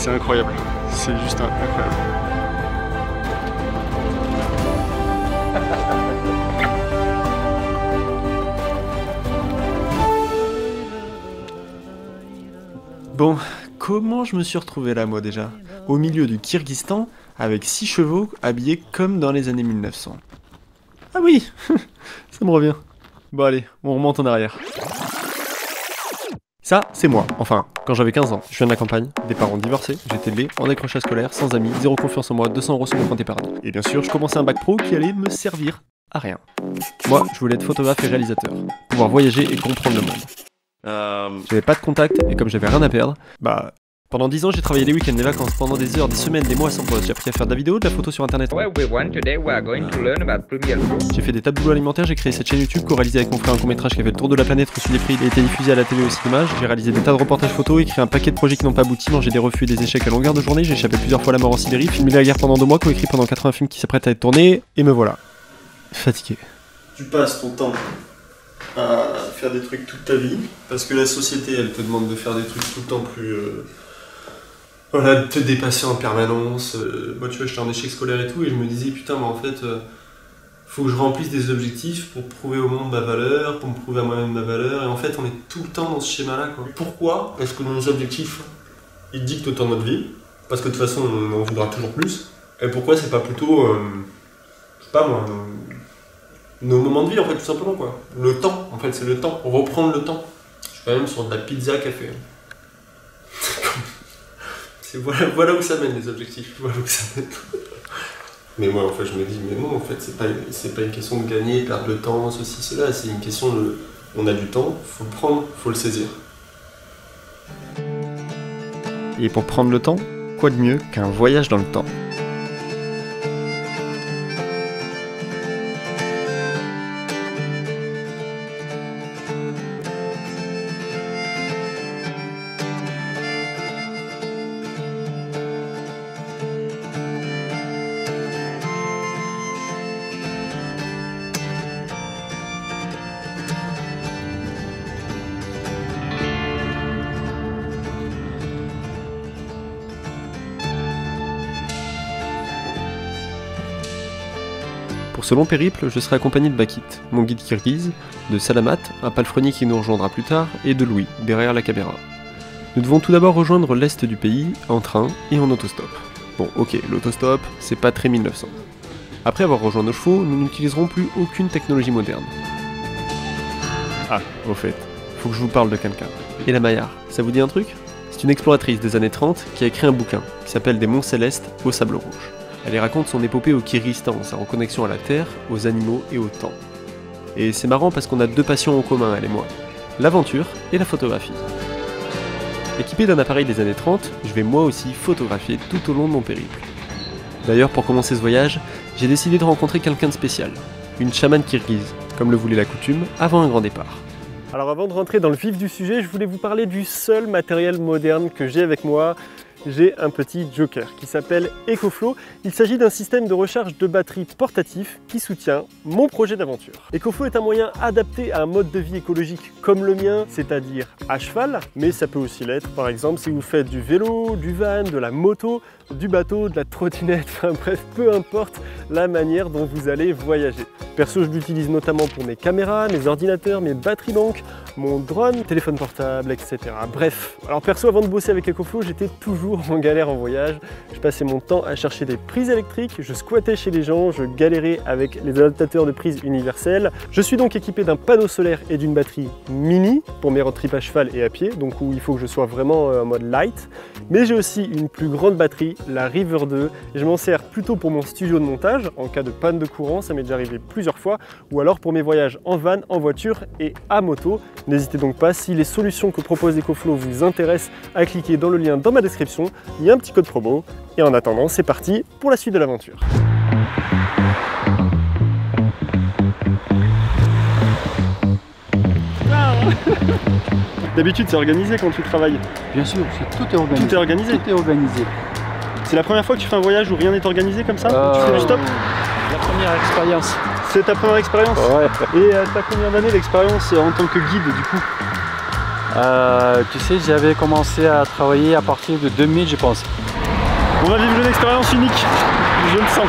C'est incroyable, c'est juste incroyable. Bon, comment je me suis retrouvé là moi déjà? Au milieu du Kyrgyzstan, avec 6 chevaux habillés comme dans les années 1900. Ah oui, ça me revient. Bon allez, on remonte en arrière. Ça, c'est moi. Enfin, quand j'avais 15 ans, je viens de la campagne, des parents divorcés, j'étais laid, en décrochage scolaire, sans amis, zéro confiance en moi, 200 € sur mon compte épargne. Et bien sûr, je commençais un bac pro qui allait me servir à rien. Moi, je voulais être photographe et réalisateur, pouvoir voyager et comprendre le monde. J'avais pas de contact et comme j'avais rien à perdre, pendant 10 ans, j'ai travaillé les week-ends, les vacances, pendant des heures, des semaines, des mois sans pause. J'ai appris à faire de la vidéo, de la photo sur internet. J'ai fait des tas de boulot alimentaires, j'ai créé cette chaîne YouTube, co-réalisé avec mon frère un court-métrage qui a fait le tour de la planète, reçu des prix et été diffusé à la télé au cinéma. J'ai réalisé des tas de reportages photos, écrit un paquet de projets qui n'ont pas abouti, mangé des refus et des échecs à longueur de journée. J'ai échappé plusieurs fois à la mort en Sibérie, filmé la guerre pendant 2 mois, co-écrit pendant 80 films qui s'apprêtent à être tournés, et me voilà. Fatigué. Tu passes ton temps à faire des trucs toute ta vie, parce que la société, elle te demande de faire des trucs tout le temps plus... Voilà, de te dépasser en permanence. Moi, tu vois, j'étais en échec scolaire et tout, et je me disais, putain, mais en fait, faut que je remplisse des objectifs pour prouver au monde ma valeur, pour me prouver à moi-même ma valeur, et en fait, on est tout le temps dans ce schéma-là, quoi. Pourquoi est-ce que nos objectifs, ils dictent autant notre vie? Parce que de toute façon, on en voudra toujours plus. Et pourquoi c'est pas plutôt, je sais pas moi, nos moments de vie, en fait, tout simplement, quoi. Le temps, en fait, c'est le temps. Reprendre le temps. Je suis quand même sur de la pizza café. Voilà où ça mène les objectifs, voilà où ça mène. Mais moi en fait je me dis, mais non en fait c'est pas une question de gagner, perdre le temps, ceci, cela, c'est une question de... On a du temps, faut le prendre, faut le saisir. Et pour prendre le temps, quoi de mieux qu'un voyage dans le temps? Pour ce long périple, je serai accompagné de Bakit, mon guide kirghize, de Salamat, un palefrenier qui nous rejoindra plus tard, et de Louis, derrière la caméra. Nous devons tout d'abord rejoindre l'est du pays, en train et en autostop. Bon, ok, l'autostop, c'est pas très 1900. Après avoir rejoint nos chevaux, nous n'utiliserons plus aucune technologie moderne. Ah, au fait, faut que je vous parle de quelqu'un. Ella Maillard, ça vous dit un truc? C'est une exploratrice des années 30 qui a écrit un bouquin qui s'appelle Des monts célestes au sable rouge. Elle y raconte son épopée au Kyrgyzstan, sa reconnexion à la terre, aux animaux et au temps. Et c'est marrant parce qu'on a 2 passions en commun, elle et moi, l'aventure et la photographie. Équipé d'un appareil des années 30, je vais moi aussi photographier tout au long de mon périple. D'ailleurs, pour commencer ce voyage, j'ai décidé de rencontrer quelqu'un de spécial, une chamane kirghize, comme le voulait la coutume, avant un grand départ. Alors avant de rentrer dans le vif du sujet, je voulais vous parler du seul matériel moderne que j'ai avec moi. J'ai un petit joker qui s'appelle EcoFlow. Il s'agit d'un système de recharge de batterie portatif qui soutient mon projet d'aventure. EcoFlow est un moyen adapté à un mode de vie écologique comme le mien, c'est-à-dire à cheval, mais ça peut aussi l'être par exemple si vous faites du vélo, du van, de la moto, du bateau, de la trottinette, enfin bref, peu importe la manière dont vous allez voyager. Perso, je l'utilise notamment pour mes caméras, mes ordinateurs, mes batteries banques, mon drone, téléphone portable, etc. Bref, alors perso, avant de bosser avec EcoFlow, j'étais toujours en galère en voyage. Je passais mon temps à chercher des prises électriques, je squattais chez les gens, je galérais avec les adaptateurs de prise universels. Je suis donc équipé d'un panneau solaire et d'une batterie mini pour mes road trips à cheval et à pied, donc où il faut que je sois vraiment en mode light. Mais j'ai aussi une plus grande batterie, la River 2, et je m'en sers plutôt pour mon studio de montage, en cas de panne de courant, ça m'est déjà arrivé plusieurs fois, ou alors pour mes voyages en van, en voiture et à moto. N'hésitez donc pas, si les solutions que propose EcoFlow vous intéressent, à cliquer dans le lien dans ma description, il y a un petit code promo, et en attendant, c'est parti pour la suite de l'aventure. D'habitude, c'est organisé quand tu travailles. Bien sûr, tout est organisé. Tout est organisé. Tout est organisé. C'est la première fois que tu fais un voyage où rien n'est organisé comme ça? Tu fais du stop? La première expérience. C'est ta première expérience? Ouais. Et t'as combien d'années d'expérience en tant que guide du coup? Tu sais, j'avais commencé à travailler à partir de 2000, je pense. On va vivre une expérience unique, je le sens.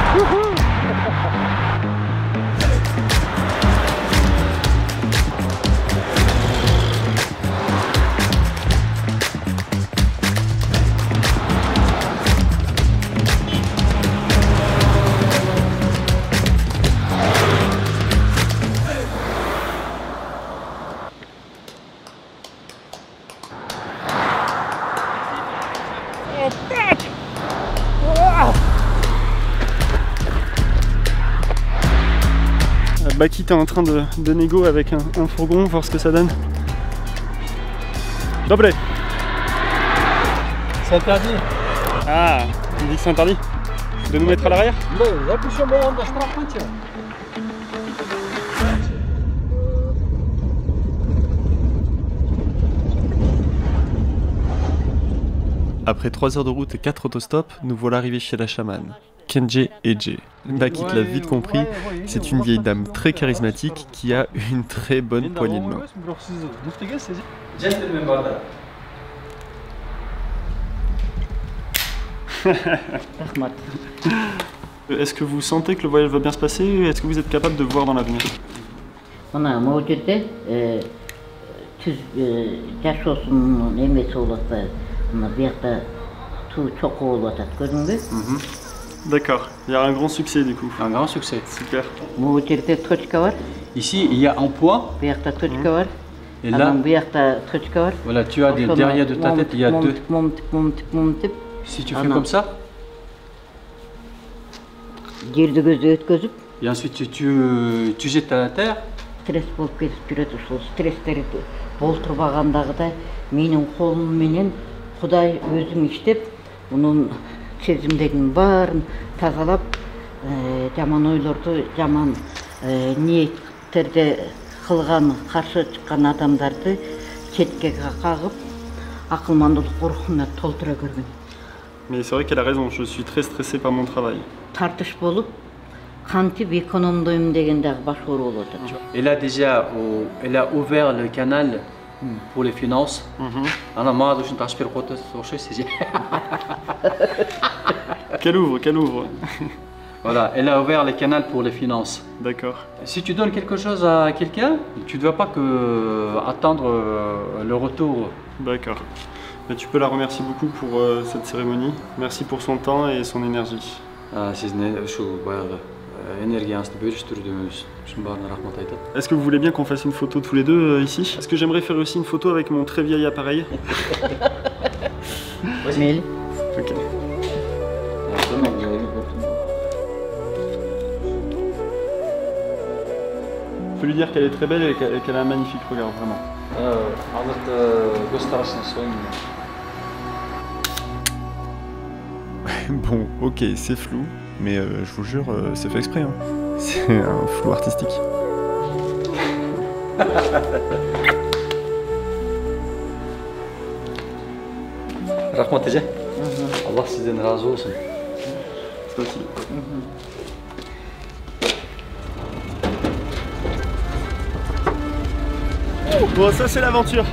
Bakit est en train de négo avec un fourgon, voir ce que ça donne. Dobre. C'est interdit. Ah, il dit que c'est interdit de nous mettre à l'arrière. Après 3 heures de route et 4 autostops, nous voilà arrivés chez la chamane, Kenje Eje. Bakit l'a vite compris, c'est une vieille dame très charismatique qui a une très bonne poignée de main. Est-ce que vous sentez que le voyage va bien se passer? Est-ce que vous êtes capable de voir dans l'avenir? D'accord, il y a un grand succès du coup. Un grand succès. Super. Ici, il y a un point. Et là, voilà, tu as derrière de ta tête, il y a deux. Si tu fais comme ça, et ensuite tu jettes à la terre. Сезимдердин баарын тазалап, жаман ойлорду, жаман ниеттерде кылган, каршы чыккан адамдарды четке кагып, акылмандуулук рухуна толтура көргөн. Mais c'est vrai qu'elle a raison, je suis très stressé par mon travail. Тартыш болуп, кантип экономдойм деген дагы баш оору болуп атат. Elle a ouvert le canal pour les finances. Qu'elle ouvre. Voilà, elle a ouvert le canal pour les finances. D'accord. Si tu donnes quelque chose à quelqu'un, tu ne dois pas attendre le retour. D'accord. Mais tu peux la remercier beaucoup pour cette cérémonie. Merci pour son temps et son énergie. Est-ce que vous voulez bien qu'on fasse une photo tous les deux ici? Est-ce que j'aimerais faire aussi une photo avec mon très vieil appareil? Vas-y. Ok. Il faut lui dire qu'elle est très belle et qu'elle a un magnifique regard, vraiment. Bon, ok, c'est flou, mais je vous jure, c'est fait exprès. Hein. C'est un flou artistique. Rahmat Ece. Allah sizden razı olsun. Ça aussi. Bon, ça c'est l'aventure.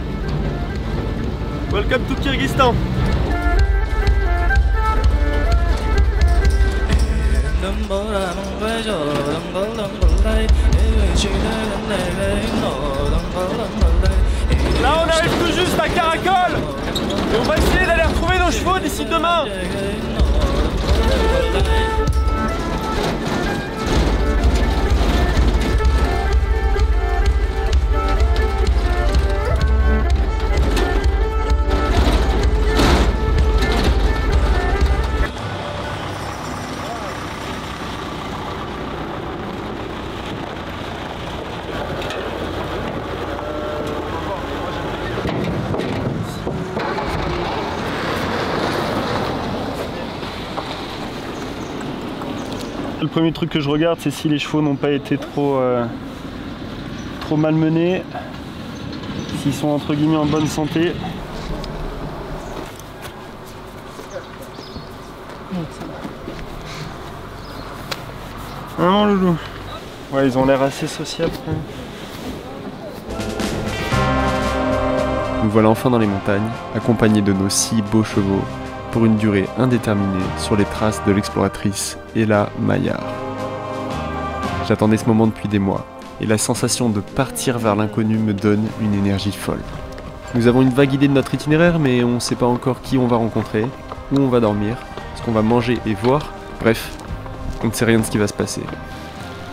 Welcome to Kyrgyzstan. Là on arrive tout juste à Karakol et on va essayer d'aller retrouver nos chevaux d'ici demain. Le premier truc que je regarde, c'est si les chevaux n'ont pas été trop malmenés, s'ils sont entre guillemets en bonne santé. Ah non, loulou. Ouais, ils ont l'air assez sociables. Nous voilà enfin dans les montagnes, accompagnés de nos 6 beaux chevaux, pour une durée indéterminée sur les traces de l'exploratrice Ella Maillard. J'attendais ce moment depuis des mois, et la sensation de partir vers l'inconnu me donne une énergie folle. Nous avons une vague idée de notre itinéraire, mais on ne sait pas encore qui on va rencontrer, où on va dormir, ce qu'on va manger et voir, bref, on ne sait rien de ce qui va se passer.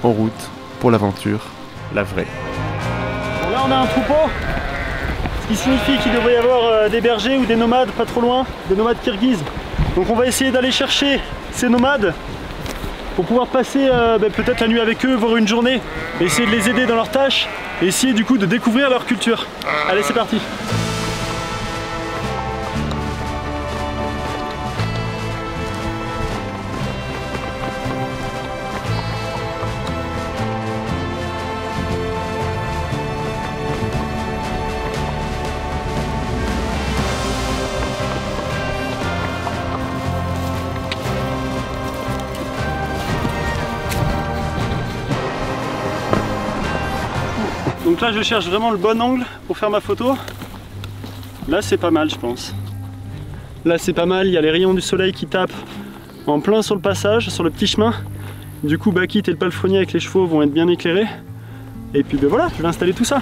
En route, pour l'aventure, la vraie. Bon, là on a un troupeau, ce qui signifie qu'il devrait y avoir des bergers ou des nomades pas trop loin, des nomades kirghizes. Donc on va essayer d'aller chercher ces nomades pour pouvoir passer peut-être la nuit avec eux, voire une journée, essayer de les aider dans leurs tâches, et essayer du coup de découvrir leur culture. Allez, c'est parti! Donc là je cherche vraiment le bon angle pour faire ma photo. Là c'est pas mal je pense. Là c'est pas mal, il y a les rayons du soleil qui tapent en plein sur le passage, sur le petit chemin. Du coup Bakit et le palefrenier avec les chevaux vont être bien éclairés. Et puis ben voilà, je vais installer tout ça.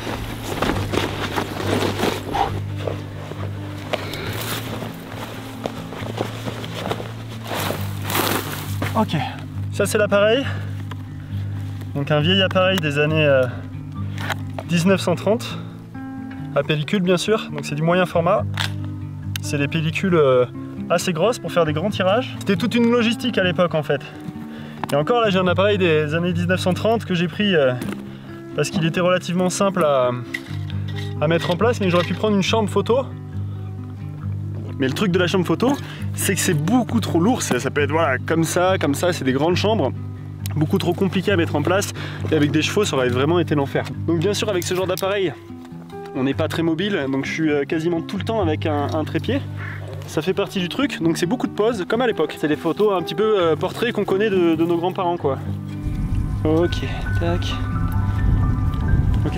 Ok, ça c'est l'appareil. Donc un vieil appareil des années 1930, à pellicule bien sûr, donc c'est du moyen format. C'est des pellicules assez grosses pour faire des grands tirages. C'était toute une logistique à l'époque en fait. Et encore là j'ai un appareil des années 1930 que j'ai pris parce qu'il était relativement simple à mettre en place, mais j'aurais pu prendre une chambre photo. Mais le truc de la chambre photo, c'est que c'est beaucoup trop lourd, ça peut être voilà, comme ça, c'est des grandes chambres. Beaucoup trop compliqué à mettre en place, et avec des chevaux ça aurait vraiment été l'enfer. Donc bien sûr avec ce genre d'appareil on n'est pas très mobile, donc je suis quasiment tout le temps avec un trépied. Ça fait partie du truc, donc c'est beaucoup de poses comme à l'époque. C'est des photos un petit peu portraits qu'on connaît de nos grands-parents quoi. Ok, tac. Ok.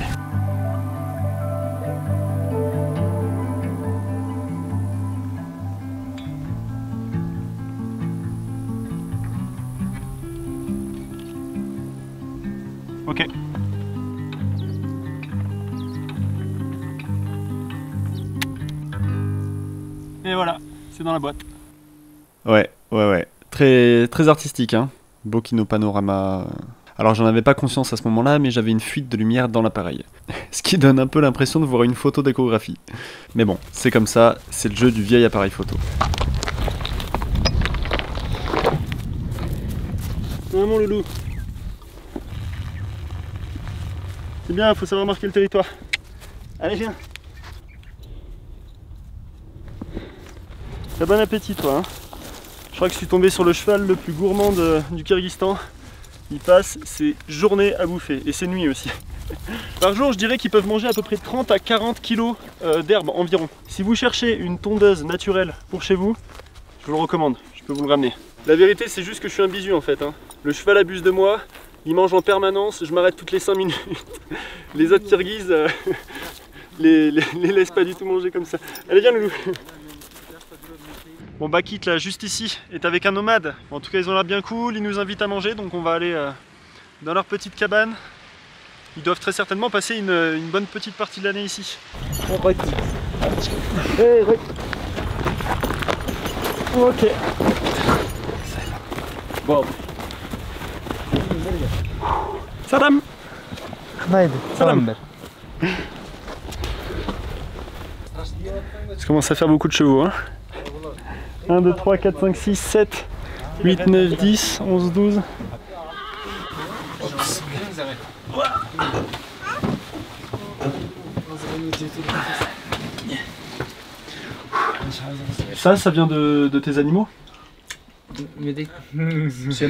Ok. Et voilà, c'est dans la boîte. Ouais. Très artistique, hein. Bokino Panorama. Alors j'en avais pas conscience à ce moment-là, mais j'avais une fuite de lumière dans l'appareil. Ce qui donne un peu l'impression de voir une photo d'échographie. Mais bon, c'est comme ça, c'est le jeu du vieil appareil photo. Ouais, mon loulou. C'est bien, il faut savoir marquer le territoire. Allez, viens. T'as bon appétit, toi. Hein, je crois que je suis tombé sur le cheval le plus gourmand du Kyrgyzstan. Il passe ses journées à bouffer, et ses nuits aussi. Par jour, je dirais qu'ils peuvent manger à peu près 30 à 40 kg d'herbe environ. Si vous cherchez une tondeuse naturelle pour chez vous, je vous le recommande, je peux vous le ramener. La vérité, c'est juste que je suis un bisu en fait. Hein. Le cheval abuse de moi. Il mange en permanence, je m'arrête toutes les 5 minutes. Les autres Kirghizes les laissent pas du tout manger comme ça. Allez, viens, loulou. Bon, Bakit, là, juste ici, est avec un nomade. En tout cas, ils ont l'air bien cool, ils nous invitent à manger, donc on va aller dans leur petite cabane. Ils doivent très certainement passer une bonne petite partie de l'année ici. Ok. Bon. Salam. Salam. Ça commence à faire beaucoup de chevaux. Hein. 1, 2, 3, 4, 5, 6, 7, 8, 9, 10, 11, 12. Ça vient de tes animaux? C'est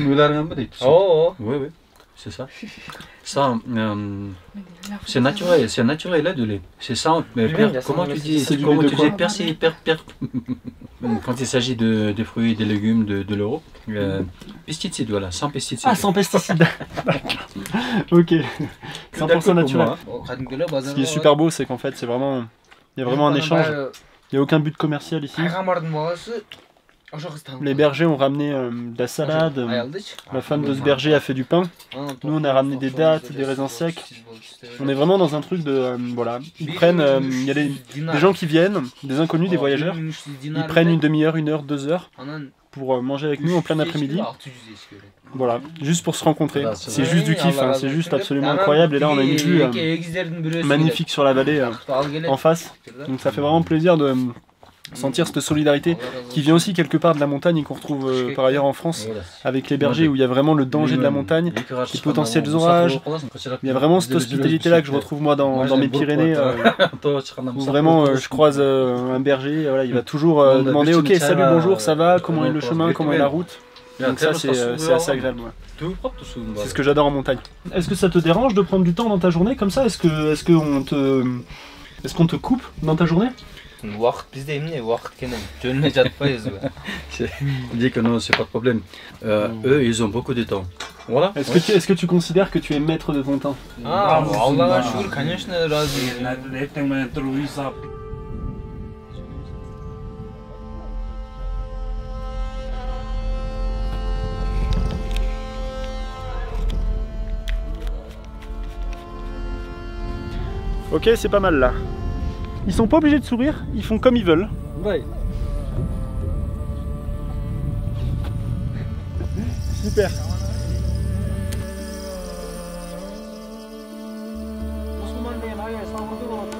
oh, oui, c'est ça. Ça, c'est naturel là, de lait. C'est ça, comment tu dis, quand il s'agit de fruits et des légumes de l'Europe, pesticides, voilà, sans pesticides. Ah, sans pesticides. Ok, 100% naturel. Ce qui est super beau, c'est qu'en fait, c'est vraiment Il y a vraiment un échange. Il n'y a aucun but commercial ici. Les bergers ont ramené de la salade. La femme de ce berger a fait du pain. Nous, on a ramené des dattes, des raisins secs. On est vraiment dans un truc de... voilà. Ils prennent... il y a des gens qui viennent, des inconnus, des voyageurs. Ils prennent une demi-heure, 1 heure, 2 heures pour manger avec nous en plein après-midi. Voilà, juste pour se rencontrer. C'est juste du kiff, hein. C'est juste absolument incroyable. Et là, on a une vue magnifique sur la vallée en face. Donc ça fait vraiment plaisir de sentir cette solidarité qui vient aussi quelque part de la montagne et qu'on retrouve par ailleurs en France avec les bergers où il y a vraiment le danger de la montagne, les potentiels orages. Il y a vraiment cette hospitalité-là que je retrouve moi dans mes Pyrénées où vraiment je croise un berger, voilà, il va toujours demander ok, salut, bonjour, ça va, comment est le chemin, comment est la route. Donc ça c'est assez agréable. Ouais. C'est ce que j'adore en montagne. Est-ce que ça te dérange de prendre du temps dans ta journée comme ça? Est-ce qu'on te coupe dans ta journée? Il dit que non, c'est pas de problème. Eux, ils ont beaucoup de temps. Voilà. Est-ce que tu considères que tu es maître de ton temps? Ok, c'est pas mal là. Ils sont pas obligés de sourire, ils font comme ils veulent. Ouais. Super.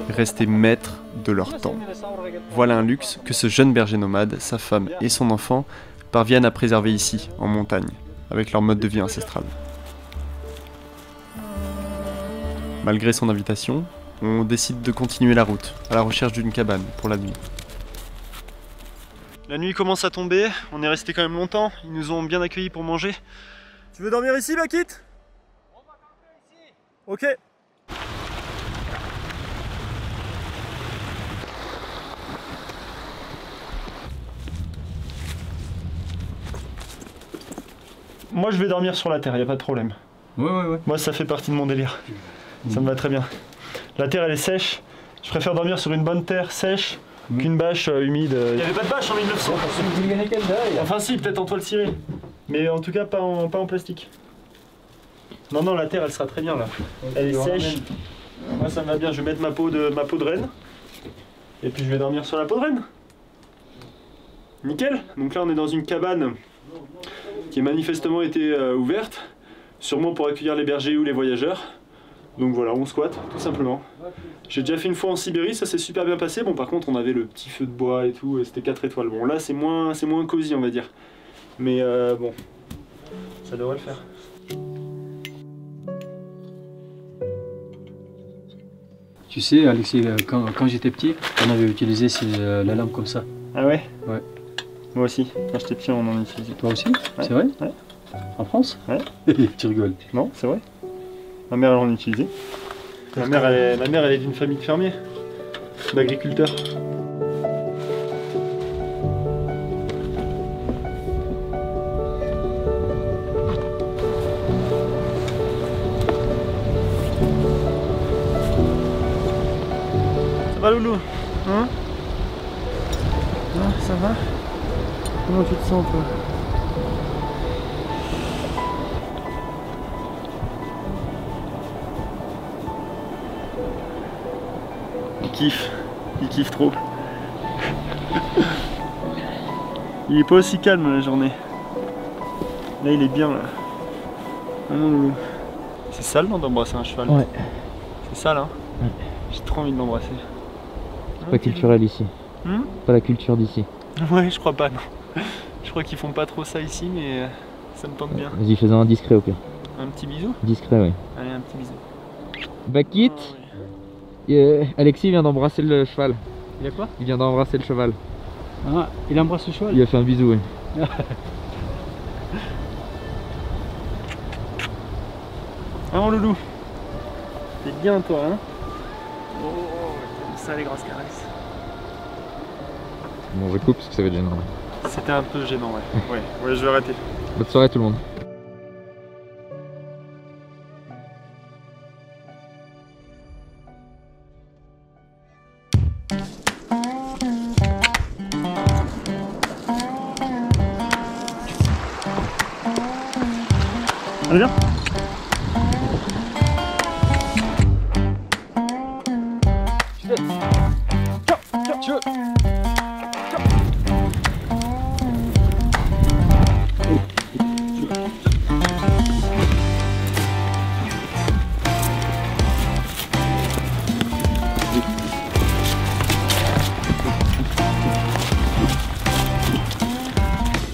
Rester maître de leur temps. Voilà un luxe que ce jeune berger nomade, sa femme et son enfant parviennent à préserver ici, en montagne, avec leur mode de vie ancestral. Malgré son invitation, on décide de continuer la route, à la recherche d'une cabane pour la nuit. La nuit commence à tomber, on est resté quand même longtemps, ils nous ont bien accueillis pour manger. Tu veux dormir ici, Bakit? On va camper ici. Ok. Moi je vais dormir sur la terre, y a pas de problème. Ouais. Moi ça fait partie de mon délire. Ça me va très bien. La terre elle est sèche. Je préfère dormir sur une bonne terre sèche qu'une bâche humide. Il n'y avait pas de bâche en 1900. Enfin si, peut-être en toile cirée. Mais en tout cas pas en plastique. Non, la terre elle sera très bien là. Elle est sèche. Moi ça me va bien. Je vais mettre ma peau de renne. Et puis je vais dormir sur la peau de renne. Nickel. Donc là on est dans une cabane qui a manifestement été ouverte. Sûrement pour accueillir les bergers ou les voyageurs. Donc voilà, on squatte, tout simplement. J'ai déjà fait une fois en Sibérie, ça s'est super bien passé. Bon, par contre, on avait le petit feu de bois et tout, et c'était 4 étoiles. Bon, là, c'est moins cosy, on va dire. Mais bon, ça devrait le faire. Tu sais, Alexis, quand j'étais petit, on avait utilisé la lampe comme ça. Ah ouais? Ouais. Moi aussi, quand j'étais petit, on en utilisait. Toi aussi? Ouais. C'est vrai? Ouais. En France? Ouais. Tu rigoles? Non, c'est vrai. Ma mère, elle en utilisait. Ma mère, elle est d'une famille de fermiers, d'agriculteurs. Ça va, Loulou? Hein? Ah, ça va? Comment tu te sens, toi? Il kiffe trop. Il est pas aussi calme la journée. Là il est bien là. C'est sale non d'embrasser un cheval? Ouais. C'est sale hein? Ouais. J'ai trop envie de l'embrasser. C'est pas culturel ici. Pas la culture d'ici. Ouais je crois pas non. Je crois qu'ils font pas trop ça ici mais ça me tente bien. Vas-y fais un discret au pire. Un petit bisou? Discret oui. Allez un petit bisou. Bakit. Alexis vient d'embrasser le cheval. Il a quoi? Il vient d'embrasser le cheval. Ah, il embrasse le cheval? Il a fait un bisou, oui. Ah mon loulou, t'es bien toi hein? Oh, t'aimes ça les grosses caresses. Bon je coupe parce que ça va être gênant. C'était un peu gênant ouais. Ouais je vais arrêter. Bonne soirée tout le monde. Allez, viens.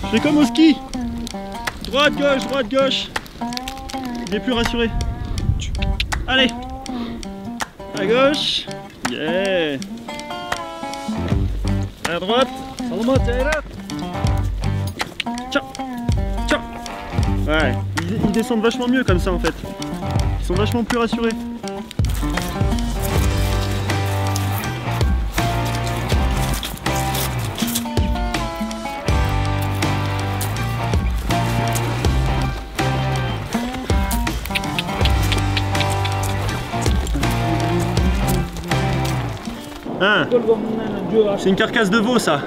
Je fais comme au ski. Droite, gauche. Il est plus rassuré. Allez. À gauche. Yeah. À droite. Ciao. Ciao. Ouais. Ils descendent vachement mieux comme ça en fait. Ils sont vachement plus rassurés. Hein, c'est une carcasse de veau ça.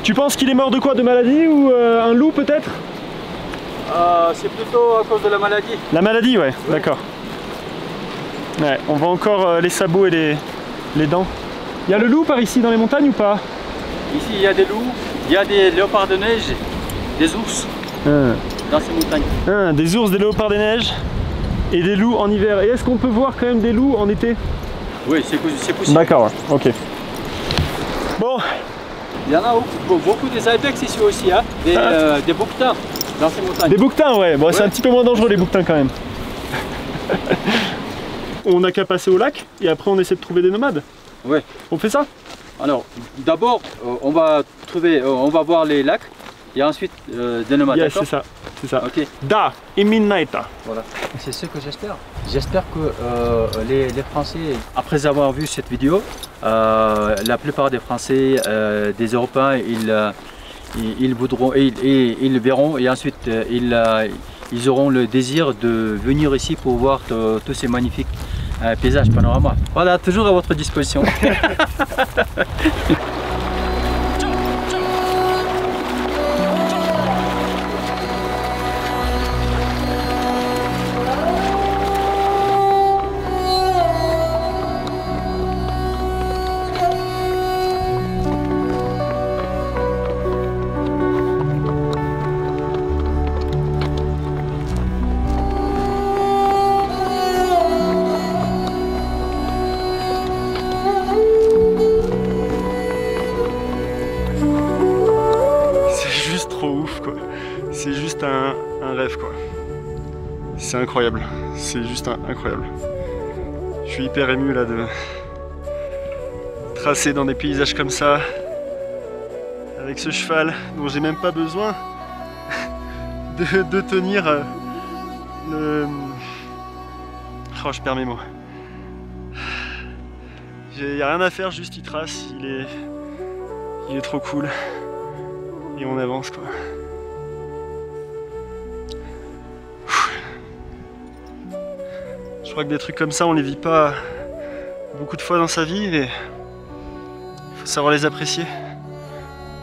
Tu penses qu'il est mort de quoi? De maladie ou un loup peut-être? C'est plutôt à cause de la maladie. La maladie, ouais, oui. D'accord. Ouais, on voit encore les sabots et les dents. Il y a le loup par ici dans les montagnes ou pas? Ici il y a des loups, il y a des léopards de neige, des ours dans ces montagnes. Des ours, des léopards de neige et des loups en hiver. Et est-ce qu'on peut voir quand même des loups en été? Oui, c'est possible. D'accord, ouais. Ok. Bon. Il y en a beaucoup des ibex ici aussi, hein. Des bouquetins dans ces montagnes. Des bouquetins, ouais. Bon, ouais. C'est un petit peu moins dangereux les bouquetins quand même. On n'a qu'à passer au lac et après on essaie de trouver des nomades. Ouais. On fait ça? Alors, d'abord, on va voir les lacs et ensuite des nomades. Yes, c'est ça. C'est ça. Ok. Da, Iminaita. Voilà. C'est ce que j'espère. J'espère que les Français, après avoir vu cette vidéo, la plupart des Français, des Européens, ils voudront, ils verront et ensuite ils auront le désir de venir ici pour voir tous ces magnifiques paysages panorama. Voilà, toujours à votre disposition. C'est juste un rêve quoi. C'est incroyable, c'est juste incroyable. Je suis hyper ému là de tracer dans des paysages comme ça, avec ce cheval dont j'ai même pas besoin de tenir le... Oh, je perds mes mots. Il n'y a rien à faire, juste il trace, il est trop cool. Et on avance quoi. Je crois que des trucs comme ça on les vit pas beaucoup de fois dans sa vie et il faut savoir les apprécier.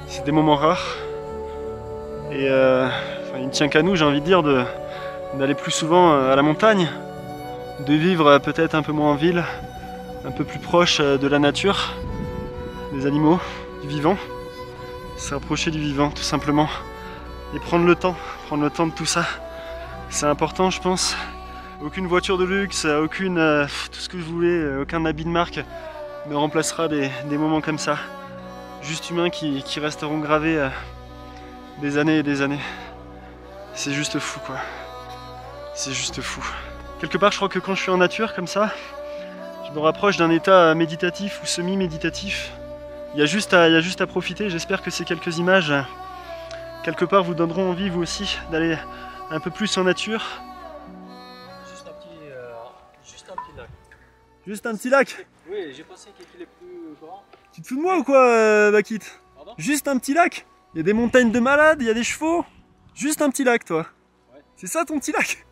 C'est des moments rares et il ne tient qu'à nous, j'ai envie de dire, d'aller plus souvent à la montagne, de vivre peut-être un peu moins en ville, un peu plus proche de la nature, des animaux, du vivant. Se rapprocher du vivant tout simplement et prendre le temps de tout ça, c'est important je pense. Aucune voiture de luxe, aucune tout ce que je voulais, aucun habit de marque ne remplacera des moments comme ça, juste humains qui resteront gravés des années et des années. C'est juste fou quoi, c'est juste fou. Quelque part je crois que quand je suis en nature comme ça, je me rapproche d'un état méditatif ou semi-méditatif. Il y a juste à profiter, j'espère que ces quelques images, quelque part, vous donneront envie, vous aussi, d'aller un peu plus en nature. Juste un petit lac. Juste un petit lac? Oui, j'ai pensé qu'il est plus grand. Tu te fous de moi ou quoi, Bakit? Pardon? Juste un petit lac? Il y a des montagnes de malades, il y a des chevaux. Juste un petit lac, toi. Ouais. C'est ça ton petit lac?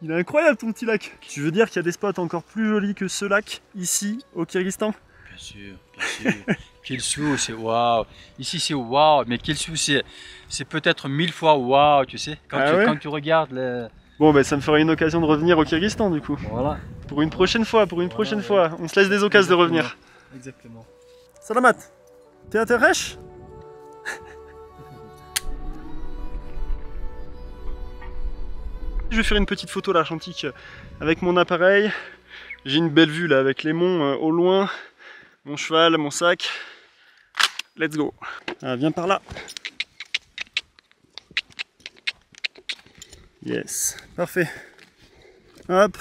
Il est incroyable ton petit lac. Tu veux dire qu'il y a des spots encore plus jolis que ce lac, ici, au Kyrgyzstan? Bien sûr, bien sûr. Kielsu, c'est waouh. Ici, c'est waouh, mais Kielsu, c'est peut-être 1000 fois waouh, tu sais. Quand tu regardes les... Bon, bah, ça me ferait une occasion de revenir au Kyrgyzstan, du coup. Voilà. Pour une prochaine fois, fois. On se laisse des occasions de revenir. Exactement. Salamat, t'es intéressé? Je vais faire une petite photo à l'argentique avec mon appareil. J'ai une belle vue là avec les monts au loin. Mon cheval, mon sac. Let's go. Ah, viens par là. Yes, parfait. Hop,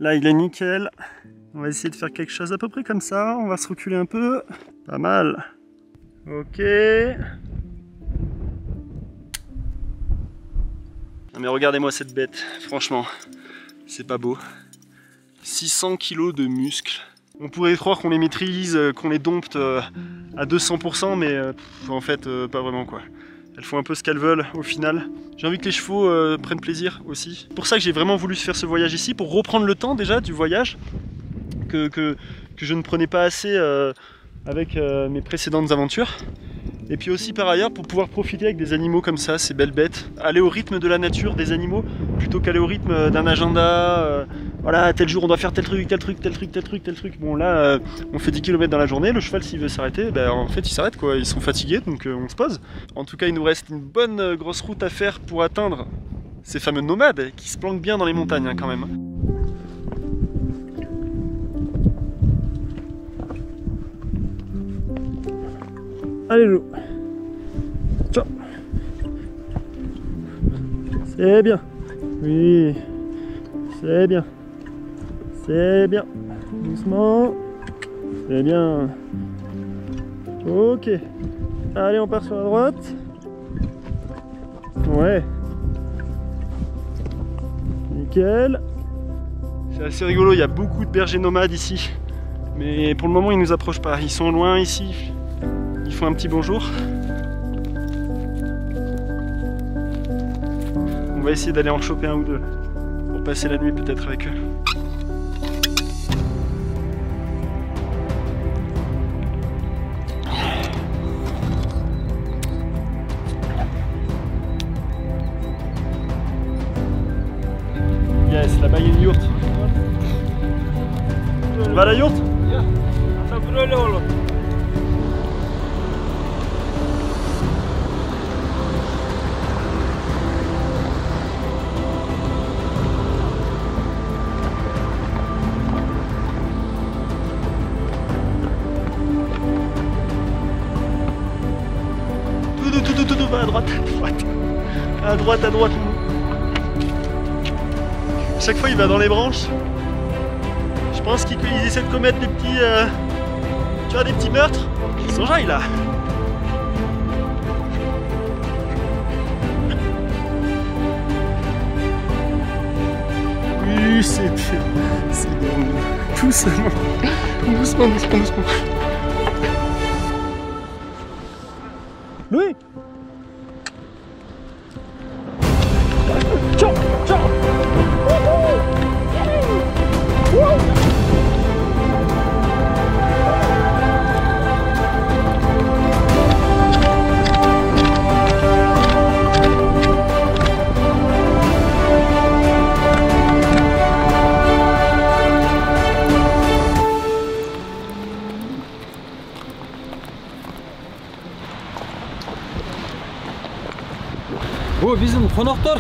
là il est nickel. On va essayer de faire quelque chose à peu près comme ça. On va se reculer un peu. Pas mal. Ok. Non mais regardez-moi cette bête, franchement, c'est pas beau. 600 kg de muscles. On pourrait croire qu'on les maîtrise, qu'on les dompte à 200%, mais en fait, pas vraiment quoi. Elles font un peu ce qu'elles veulent au final. J'ai envie que les chevaux prennent plaisir aussi. C'est pour ça que j'ai vraiment voulu faire ce voyage ici, pour reprendre le temps déjà du voyage, que je ne prenais pas assez avec mes précédentes aventures. Et puis aussi par ailleurs pour pouvoir profiter avec des animaux comme ça, ces belles bêtes. Aller au rythme de la nature des animaux plutôt qu'aller au rythme d'un agenda. Voilà, tel jour on doit faire tel truc, tel truc, tel truc, tel truc, tel truc. Bon là on fait 10 km dans la journée, le cheval s'il veut s'arrêter, ben, en fait il s'arrête quoi, ils sont fatigués donc on se pose. En tout cas il nous reste une bonne grosse route à faire pour atteindre ces fameux nomades qui se planquent bien dans les montagnes hein, quand même. Allez Lou, ciao. C'est bien, oui, c'est bien, c'est bien, doucement, c'est bien, ok, allez on part sur la droite, ouais, nickel. C'est assez rigolo, il y a beaucoup de bergers nomades ici, mais pour le moment ils nous approchent pas, ils sont loin ici. Ils font un petit bonjour. On va essayer d'aller en choper un ou deux pour passer la nuit peut-être avec eux. Yes, là-bas il y a une yourte. On va à la yourte? Tout, va à droite, à droite, à droite. Chaque fois il va dans les branches. Je pense qu'ils essaient de commettre des petits, tu vois, des petits meurtres. Ils sont jailles là. Oui, c'est bien, c'est bien. Doucement, doucement, doucement, doucement. Louis! Ciao! Ciao! О, bizim konaklar.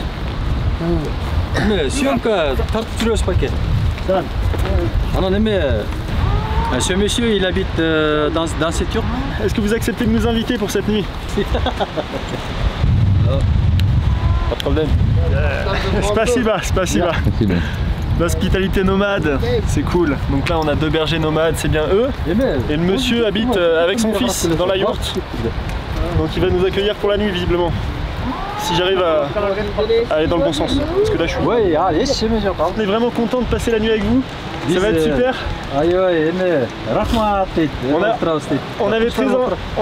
Съемка тартып жүрөбүз паке. Ce monsieur il habite dans cette yurte. Est-ce que vous acceptez de nous inviter pour cette nuit? Pas de problème. Spasiba, spasiba. L'hospitalité nomade, c'est cool. Donc là on a deux bergers nomades, c'est bien eux. Et le monsieur habite avec son fils dans la yourte. Donc il va nous accueillir pour la nuit visiblement. Si j'arrive à aller dans le bon sens. Parce que là je suis... Ouais, allez, on est vraiment content de passer la nuit avec vous. Ça va être super. On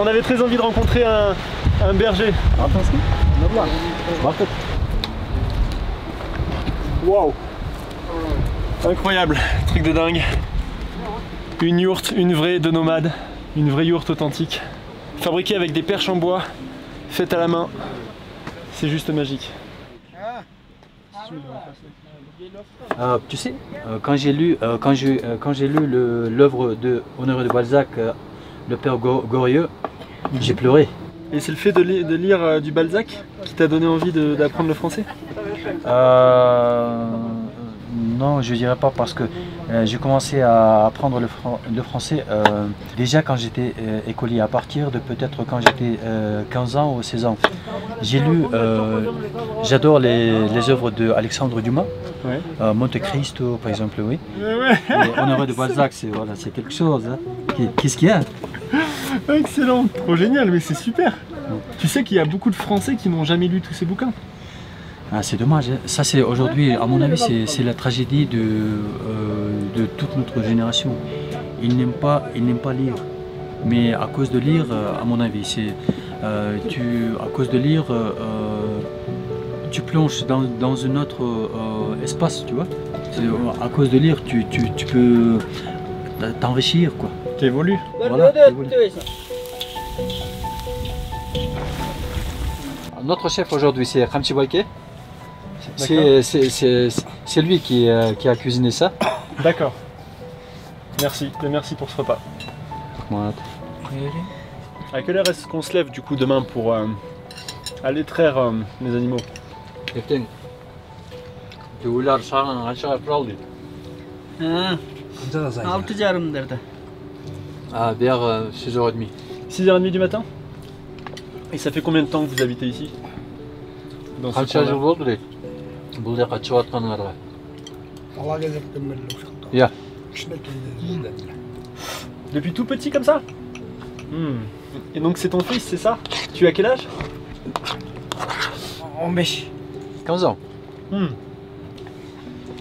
avait très envie de rencontrer un berger. Waouh! Incroyable, truc de dingue. Une yourte, une vraie de nomade, une vraie yourte authentique, fabriquée avec des perches en bois, faite à la main. C'est juste magique. Tu sais, quand j'ai lu l'œuvre de Honoré de Balzac, Le Père Goriot, j'ai pleuré. Et c'est le fait de lire du Balzac qui t'a donné envie d'apprendre le français? Non, je dirais pas, parce que j'ai commencé à apprendre le français déjà quand j'étais écolier, à partir de peut-être quand j'étais 15 ans ou 16 ans. J'ai lu, j'adore les œuvres de Alexandre Dumas, Ouais. Monte Cristo par exemple, oui. Ouais. Et Honoré de Balzac, c'est voilà, quelque chose. Hein. Qu'est-ce qu'il y a? Excellent, trop génial, mais c'est super. Tu sais qu'il y a beaucoup de Français qui n'ont jamais lu tous ces bouquins. Ah, c'est dommage. Hein. Ça, c'est aujourd'hui, à mon avis, c'est la tragédie de toute notre génération. Ils n'aiment pas lire. Mais à cause de lire, à mon avis, à cause de lire, tu plonges dans un autre espace, tu vois. À cause de lire, tu peux t'enrichir, quoi. Tu évolues. Voilà, t'évolues. Notre chef aujourd'hui, c'est Khamchi Walke. C'est lui qui a cuisiné ça. D'accord. Merci, merci pour ce repas. À quelle heure est-ce qu'on se lève du coup demain pour aller traire les animaux? Vers 6h30. 6h30 du matin? Et ça fait combien de temps que vous habitez ici? Dans ce coin-là? Yeah. Depuis tout petit comme ça? Et donc c'est ton fils, c'est ça? Tu as quel âge? 15 ans.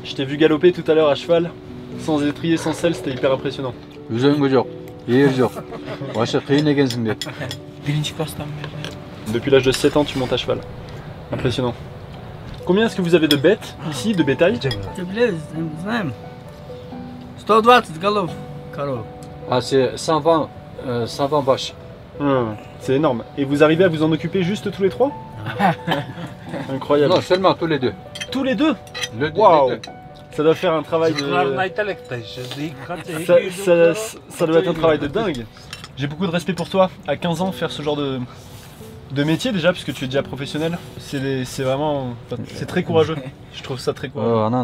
Je t'ai vu galoper tout à l'heure à cheval, sans étrier, sans selle, c'était hyper impressionnant. Depuis l'âge de 7 ans, tu montes à cheval. Impressionnant. Combien est-ce que vous avez de bêtes ici, de bétail? Ah, c'est 120 vaches. C'est énorme. Et vous arrivez à vous en occuper juste tous les trois? Incroyable. Non, seulement tous les deux. Tous les deux? Waouh! Ça doit faire un travail de... Ça doit être un travail de dingue. J'ai beaucoup de respect pour toi. À 15 ans, faire ce genre de métier déjà, puisque tu es déjà professionnel, c'est vraiment... C'est très courageux. Je trouve ça très courageux.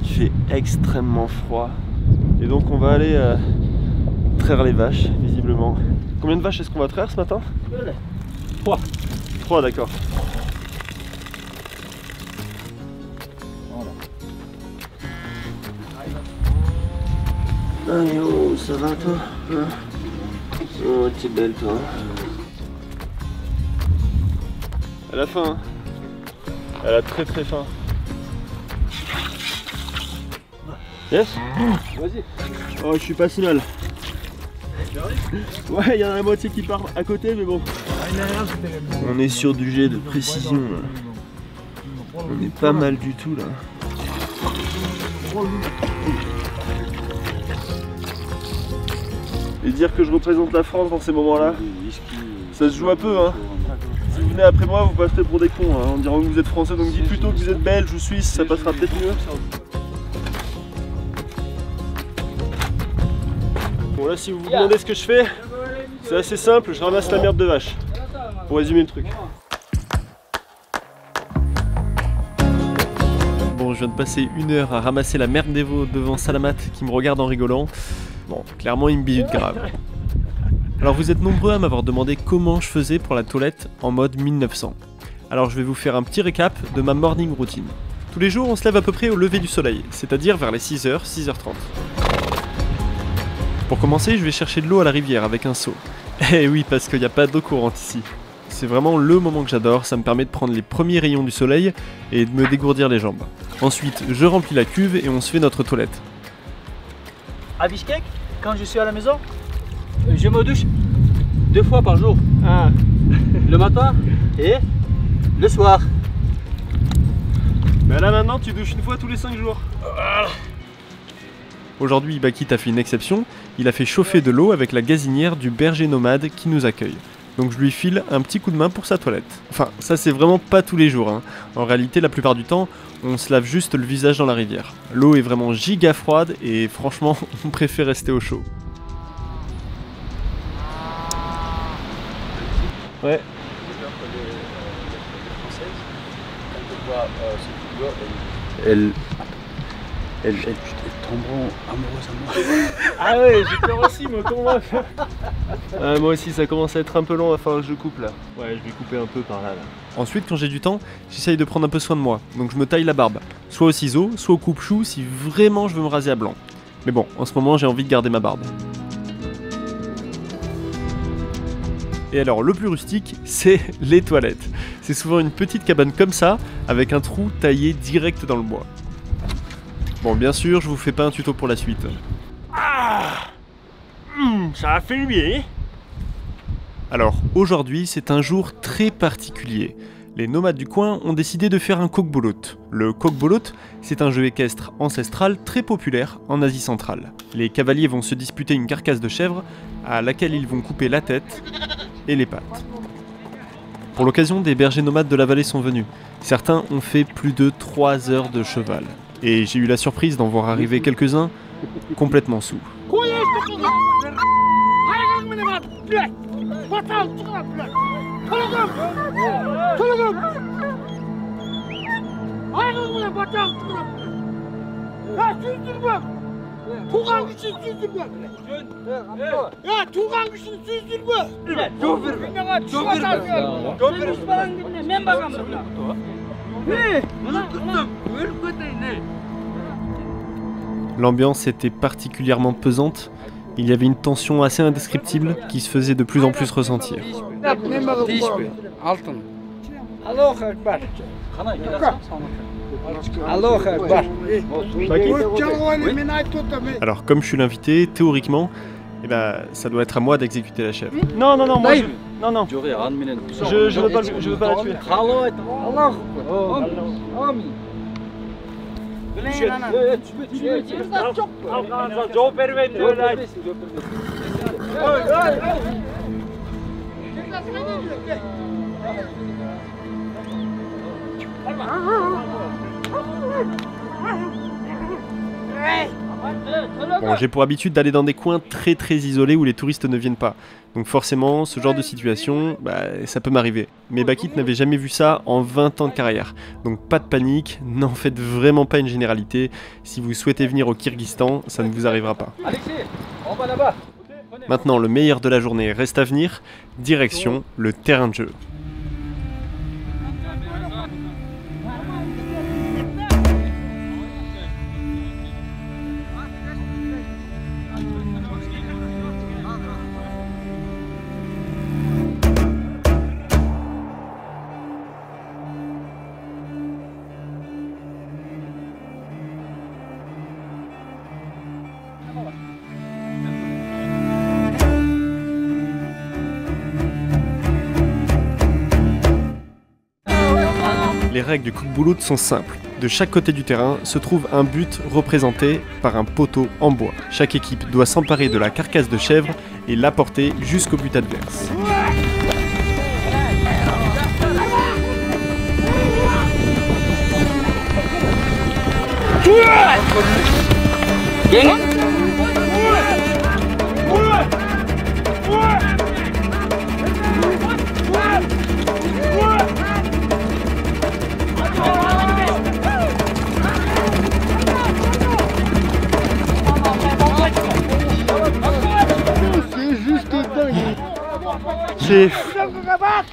Il fait extrêmement froid. Et donc on va aller traire les vaches, visiblement. Combien de vaches est-ce qu'on va traire ce matin? 3. 3, d'accord. Allez, oh, ça va toi? Oh, t'es belle toi. Elle a faim. Hein. Elle a très très faim. Yes? Vas-y. Oh, je suis pas si mal. Ouais, il y en a la moitié qui part à côté, mais bon. On est sur du jet de précision là. On est pas mal du tout là. Et dire que je représente la France dans ces moments-là, ça se joue un peu hein. Si vous venez après moi, vous passerez pour des cons hein. On dira que vous êtes français, donc dites plutôt que vous êtes belge ou suisse, ça passera peut-être mieux. Bon là, si vous vous demandez ce que je fais, c'est assez simple, je ramasse la merde de vache. Pour résumer le truc. Bon, je viens de passer 1 heure à ramasser la merde des veaux devant Salamat qui me regarde en rigolant. Bon, clairement il me bidule grave. Alors vous êtes nombreux à m'avoir demandé comment je faisais pour la toilette en mode 1900. Alors je vais vous faire un petit récap de ma morning routine. Tous les jours on se lève à peu près au lever du soleil, c'est-à-dire vers les 6h, 6h30. Pour commencer, je vais chercher de l'eau à la rivière avec un seau. Eh oui, parce qu'il n'y a pas d'eau courante ici. C'est vraiment le moment que j'adore, ça me permet de prendre les premiers rayons du soleil et de me dégourdir les jambes. Ensuite, je remplis la cuve et on se fait notre toilette. À Bishkek, quand je suis à la maison, je me douche 2 fois par jour. Ah. Le matin et le soir. Mais là maintenant tu douches une fois tous les 5 jours. Aujourd'hui, Bakit a fait une exception, il a fait chauffer de l'eau avec la gazinière du berger nomade qui nous accueille. Donc je lui file un petit coup de main pour sa toilette. Enfin, ça c'est vraiment pas tous les jours, hein. En réalité, la plupart du temps, on se lave juste le visage dans la rivière. L'eau est vraiment giga froide et franchement, on préfère rester au chaud. Ouais. Elles tomberont amoureuses à moi. Ah ouais, j'ai peur aussi, moi, comment on va faire? Moi aussi, ça commence à être un peu long, il va falloir que je coupe là. Ouais, je vais couper un peu par là. Ensuite, quand j'ai du temps, j'essaye de prendre un peu soin de moi. Donc je me taille la barbe, soit au ciseau, soit au coupe-chou si vraiment je veux me raser à blanc. Mais bon, en ce moment, j'ai envie de garder ma barbe. Et alors, le plus rustique, c'est les toilettes. C'est souvent une petite cabane comme ça, avec un trou taillé direct dans le bois. Bon, bien sûr, je vous fais pas un tuto pour la suite. Ça a fait bien. Alors, aujourd'hui, c'est un jour très particulier. Les nomades du coin ont décidé de faire un kokbolot. Le kokbolot, c'est un jeu équestre ancestral très populaire en Asie centrale. Les cavaliers vont se disputer une carcasse de chèvre à laquelle ils vont couper la tête et les pattes. Pour l'occasion, des bergers nomades de la vallée sont venus. Certains ont fait plus de 3 heures de cheval. Et j'ai eu la surprise d'en voir arriver quelques-uns complètement sous. L'ambiance était particulièrement pesante, il y avait une tension assez indescriptible qui se faisait de plus en plus ressentir. Alors comme je suis l'invité, théoriquement, eh ben, ça doit être à moi d'exécuter la chèvre. Non, non, non, moi non, non. Je veux pas la tuer. Bon, j'ai pour habitude d'aller dans des coins très isolés où les touristes ne viennent pas. Donc forcément, ce genre de situation, ça peut m'arriver. Mais Bakit n'avait jamais vu ça en 20 ans de carrière. Donc pas de panique, n'en faites vraiment pas une généralité. Si vous souhaitez venir au Kyrgyzstan, ça ne vous arrivera pas. Maintenant, le meilleur de la journée reste à venir. Direction le terrain de jeu. Les règles du kokbolot sont simples. De chaque côté du terrain se trouve un but représenté par un poteau en bois. Chaque équipe doit s'emparer de la carcasse de chèvre et l'apporter jusqu'au but adverse.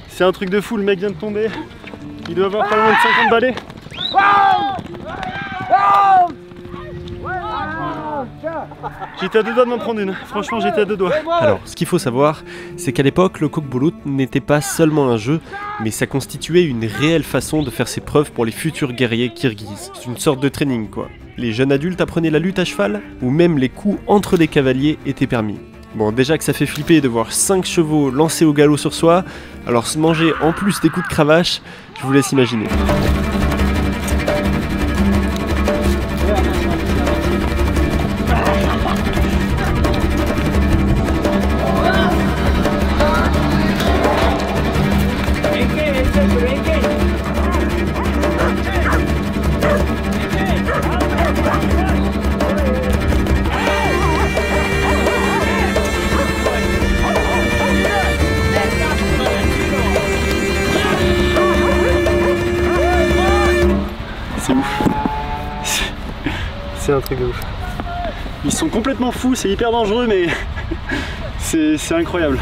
C'est un truc de fou, le mec vient de tomber. Il doit avoir pas loin de 50 balais. J'étais à 2 doigts de m'en prendre une, franchement j'étais à 2 doigts. Alors, ce qu'il faut savoir, c'est qu'à l'époque, le kokbolot n'était pas seulement un jeu, mais ça constituait une réelle façon de faire ses preuves pour les futurs guerriers kirghizes. C'est une sorte de training, quoi. Les jeunes adultes apprenaient la lutte à cheval, où même les coups entre les cavaliers étaient permis. Bon, déjà que ça fait flipper de voir 5 chevaux lancés au galop sur soi, alors se manger en plus des coups de cravache, je vous laisse imaginer. C'est ouf. C'est un truc de ouf. Ils sont complètement fous, c'est hyper dangereux, mais c'est incroyable.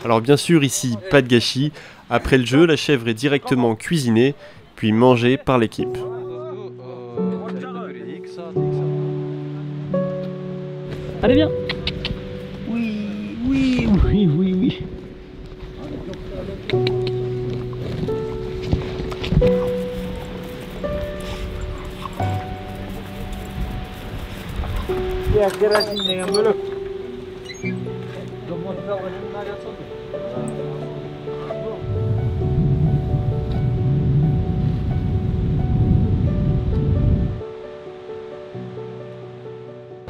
Alors bien sûr ici, pas de gâchis. Après le jeu, la chèvre est directement cuisinée, puis mangée par l'équipe. Allez, viens. Oui, oui, oui, oui, oui.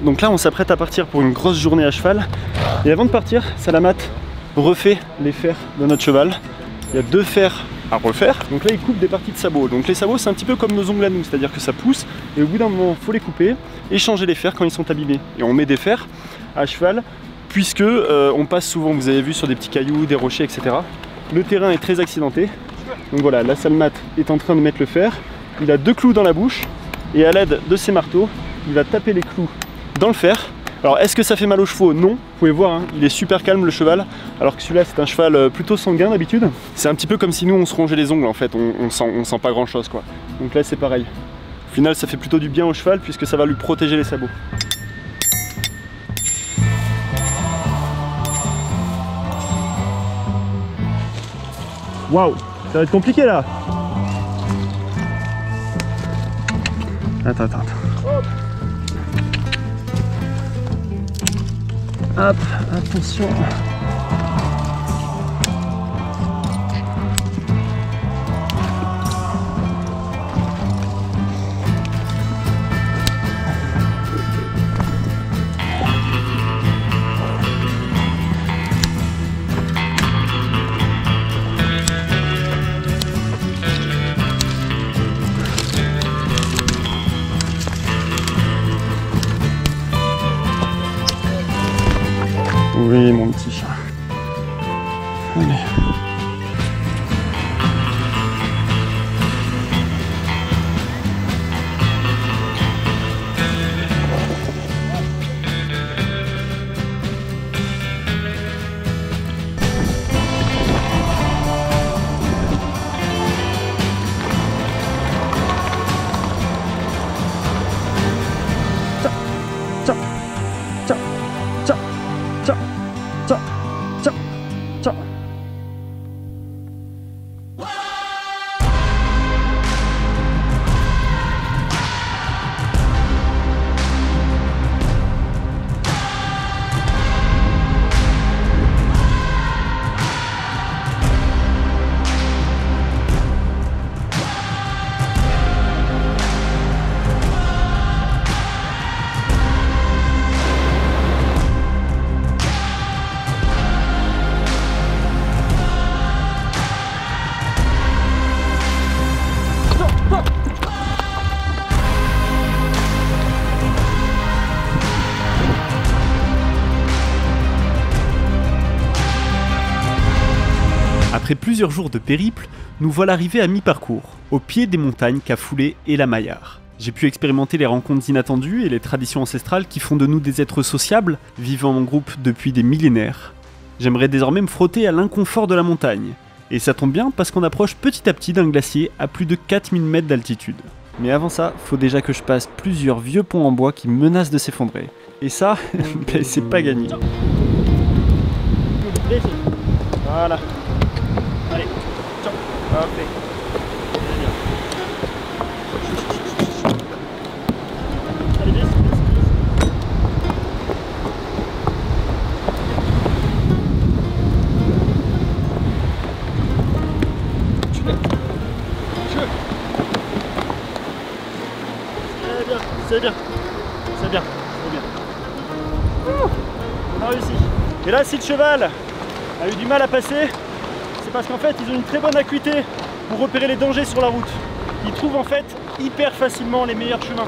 Donc là on s'apprête à partir pour une grosse journée à cheval. Et avant de partir, Salamat refait les fers de notre cheval. Il y a 2 fers à refaire. Donc là il coupe des parties de sabots. Donc les sabots c'est un petit peu comme nos ongles à nous, c'est-à-dire que ça pousse et au bout d'un moment il faut les couper et changer les fers quand ils sont abîmés. Et on met des fers à cheval puisque on passe souvent, vous avez vu, sur des petits cailloux, des rochers, etc. Le terrain est très accidenté. Donc voilà, là Salamat est en train de mettre le fer. Il a 2 clous dans la bouche et à l'aide de ses marteaux, il va taper les clous dans le fer. Alors est-ce que ça fait mal aux chevaux? Non, vous pouvez voir, hein, il est super calme le cheval, alors que celui-là c'est un cheval plutôt sanguin d'habitude. C'est un petit peu comme si nous on se rongeait les ongles en fait, on sent pas grand chose quoi. Donc là c'est pareil. Au final ça fait plutôt du bien au cheval puisque ça va lui protéger les sabots. Waouh, ça va être compliqué là. Attends. Hop, attention. Oui, mon petit chat. Allez. Ciao. plusieurs jours de périple, nous voilà arrivés à mi-parcours, au pied des montagnes Cafoulé et la Maillard. J'ai pu expérimenter les rencontres inattendues et les traditions ancestrales qui font de nous des êtres sociables, vivant en groupe depuis des millénaires. J'aimerais désormais me frotter à l'inconfort de la montagne. Et ça tombe bien parce qu'on approche petit à petit d'un glacier à plus de 4000 mètres d'altitude. Mais avant ça, faut déjà que je passe plusieurs vieux ponts en bois qui menacent de s'effondrer. Et ça, c'est pas gagné. Voilà. Allez, ciao. Hop. Allez, vite. C'est bien. C'est bien. C'est bien. On a réussi. Et là, si le cheval a eu du mal à passer, c'est parce qu'en fait, ils ont une très bonne acuité pour repérer les dangers sur la route. Ils trouvent en fait hyper facilement les meilleurs chemins.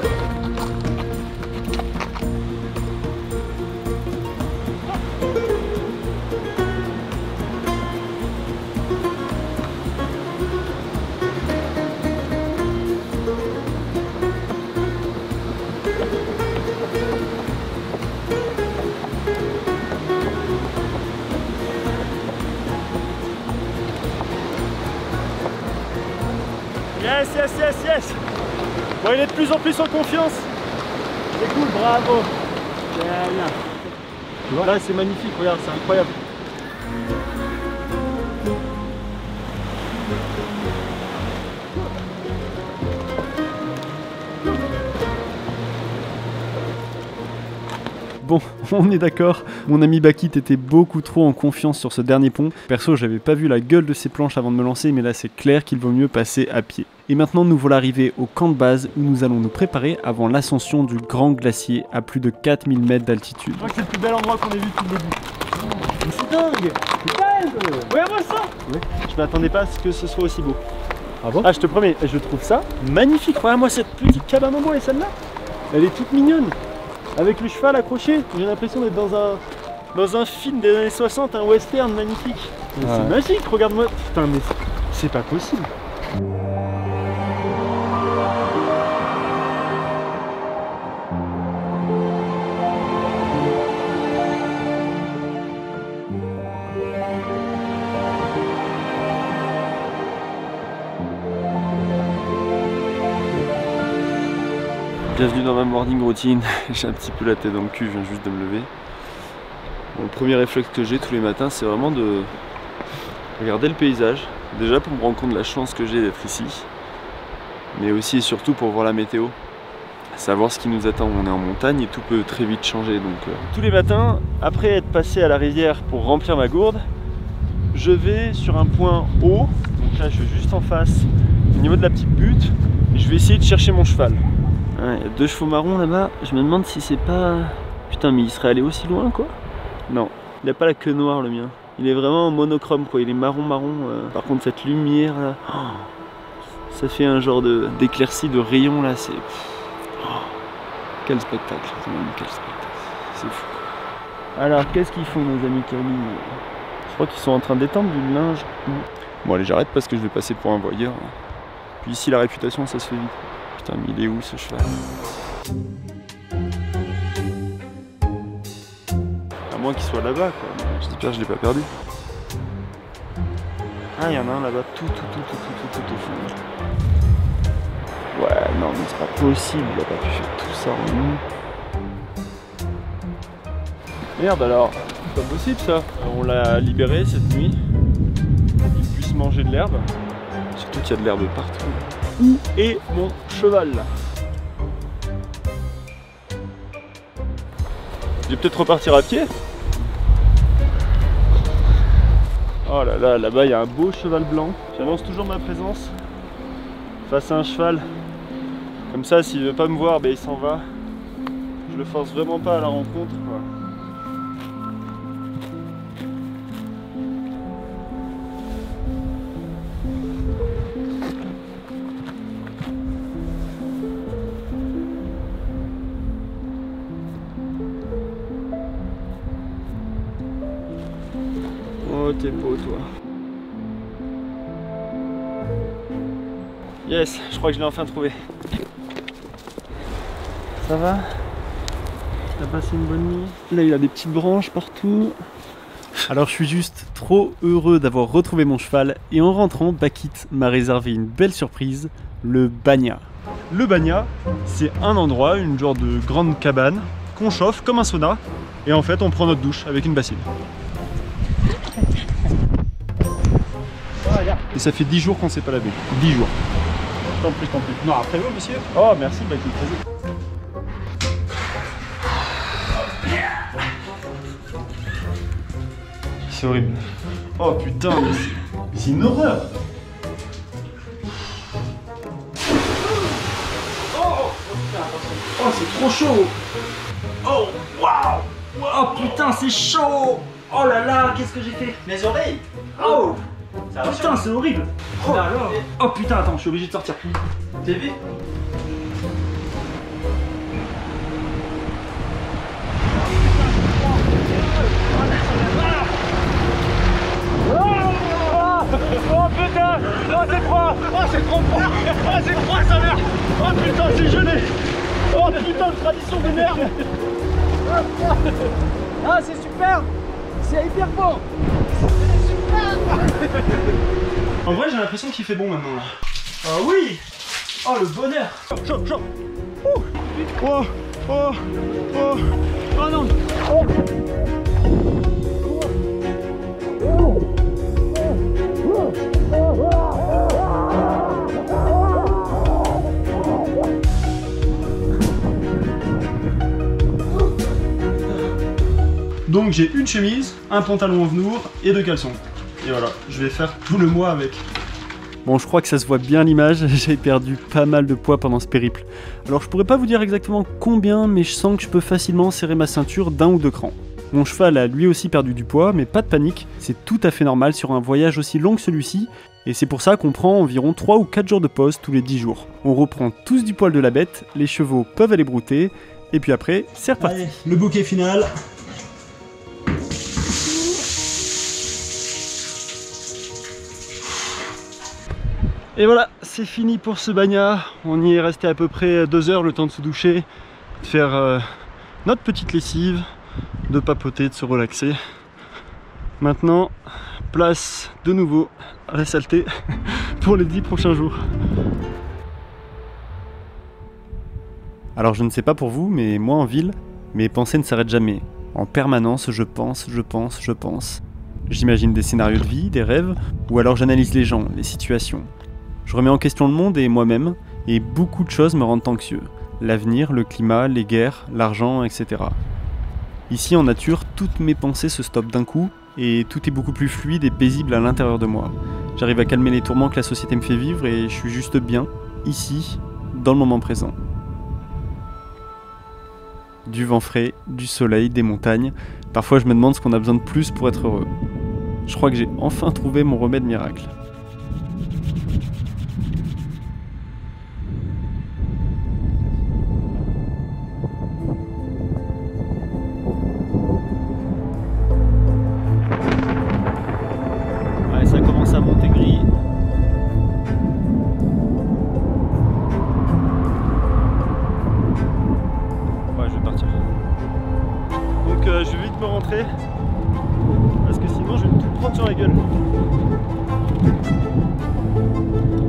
Yes, yes, yes, yes. Bon, il est de plus en plus en confiance. C'est cool, bravo. Bien, bien. Tu vois, là, c'est magnifique, regarde, c'est incroyable. Bon, on est d'accord, mon ami Bakit était beaucoup trop en confiance sur ce dernier pont. Perso, j'avais pas vu la gueule de ses planches avant de me lancer, mais là c'est clair qu'il vaut mieux passer à pied. Et maintenant nous voilà arrivés au camp de base où nous allons nous préparer avant l'ascension du grand glacier à plus de 4000 mètres d'altitude. Je crois que c'est le plus bel endroit qu'on ait vu depuis le début. C'est dingue! C'est dingue! Regarde-moi ça! Ouais. Je m'attendais pas à ce que ce soit aussi beau. Ah bon? Ah, je te promets, je trouve ça magnifique. Regarde-moi cette petite cabane en bois et celle-là, elle est toute mignonne. Avec le cheval accroché, j'ai l'impression d'être dans un film des années 60, un western magnifique. Ouais. C'est magique, regarde-moi. Putain, mais c'est pas possible. Bienvenue dans ma morning routine. J'ai un petit peu la tête dans le cul, je viens juste de me lever. Bon, le premier réflexe que j'ai tous les matins, c'est vraiment de regarder le paysage. Déjà pour me rendre compte de la chance que j'ai d'être ici, mais aussi et surtout pour voir la météo. Savoir ce qui nous attend. On est en montagne et tout peut très vite changer. Donc tous les matins, après être passé à la rivière pour remplir ma gourde, je vais sur un point haut. Donc là, je vais juste en face, au niveau de la petite butte, et je vais essayer de chercher mon cheval. il y a 2 chevaux marrons là-bas, je me demande si c'est pas... Putain, mais il serait allé aussi loin quoi? Non, il a pas la queue noire le mien. Il est vraiment monochrome quoi, il est marron. Par contre cette lumière là, ça fait un genre d'éclaircie, de rayon là, c'est... quel spectacle, quel spectacle, c'est fou. Alors qu'est-ce qu'ils font nos amis Kirby? Je crois qu'ils sont en train d'étendre du linge. Bon allez, j'arrête parce que je vais passer pour un voyeur. Puis ici la réputation ça se fait vite. Putain, mais il est où ce cheval? À moins qu'il soit là-bas quoi. J'espère que je l'ai pas perdu. Ah, il y en a un là-bas tout au fond. Ouais, non mais c'est pas possible, il a pas pu faire tout ça en nous. Merde alors, c'est pas possible ça. On l'a libéré cette nuit pour qu'il puisse manger de l'herbe. Surtout qu'il y a de l'herbe partout. Où est mon cheval là? Je vais peut-être repartir à pied. Oh là là, là-bas il y a un beau cheval blanc. J'annonce toujours ma présence face à un cheval. Comme ça, s'il veut pas me voir, ben, il s'en va. Je le force vraiment pas à la rencontre quoi. Oh, t'es beau toi. Yes, je crois que je l'ai enfin trouvé. Ça va? T'as passé une bonne nuit? Là il a des petites branches partout. Alors je suis juste trop heureux d'avoir retrouvé mon cheval et en rentrant, Bakit m'a réservé une belle surprise, le banya. Le banya, c'est un endroit, une genre de grande cabane qu'on chauffe comme un sauna et en fait on prend notre douche avec une bassine. Et ça fait 10 jours qu'on s'est pas lavé. 10 jours. Tant plus, tant plus. Non, après vous monsieur. Oh merci Bakit, vas-y. C'est horrible. Oh putain, mais c'est une horreur. Oh, c'est trop chaud. Oh, waouh. Oh putain, c'est chaud. Oh là là, qu'est-ce que j'ai fait? Mes oreilles. Oh putain, c'est horrible. Oh là là. Oh putain, attends, je suis obligé de sortir. T'as vu? Oh putain! Oh c'est froid! Oh c'est trop froid! Oh c'est froid sa mère! Oh putain c'est gelé! Oh putain de tradition de merde! Ah, c'est super. C'est hyper beau. C'est super. En vrai j'ai l'impression qu'il fait bon maintenant là. Ah oui. Oh le bonheur. Chaud, chaud! Oh! Oh! Oh! Oh! Oh non! Oh! Donc j'ai une chemise, un pantalon en velours et 2 caleçons. Et voilà, je vais faire tout le mois avec. Bon, je crois que ça se voit bien à l'image, j'ai perdu pas mal de poids pendant ce périple. Alors je pourrais pas vous dire exactement combien, mais je sens que je peux facilement serrer ma ceinture d'1 ou 2 crans. Mon cheval a lui aussi perdu du poids, mais pas de panique, c'est tout à fait normal sur un voyage aussi long que celui-ci, et c'est pour ça qu'on prend environ 3 ou 4 jours de pause tous les 10 jours. On reprend tous du poil de la bête, les chevaux peuvent aller brouter, et puis après, c'est reparti. Allez, le bouquet final. Et voilà, c'est fini pour ce banya. On y est resté à peu près 2 heures, le temps de se doucher, de faire notre petite lessive, de papoter, de se relaxer. Maintenant, place de nouveau à la saleté pour les 10 prochains jours. Alors je ne sais pas pour vous, mais moi en ville, mes pensées ne s'arrêtent jamais. En permanence, je pense. J'imagine des scénarios de vie, des rêves, ou alors j'analyse les gens, les situations. Je remets en question le monde et moi-même, et beaucoup de choses me rendent anxieux. L'avenir, le climat, les guerres, l'argent, etc. Ici en nature, toutes mes pensées se stoppent d'un coup, et tout est beaucoup plus fluide et paisible à l'intérieur de moi. J'arrive à calmer les tourments que la société me fait vivre et je suis juste bien, ici, dans le moment présent. Du vent frais, du soleil, des montagnes, parfois je me demande ce qu'on a besoin de plus pour être heureux. Je crois que j'ai enfin trouvé mon remède miracle. Ouais, ça commence à monter gris. Ouais, je vais partir. Donc je vais vite me rentrer parce que sinon je vais tout prendre sur la gueule.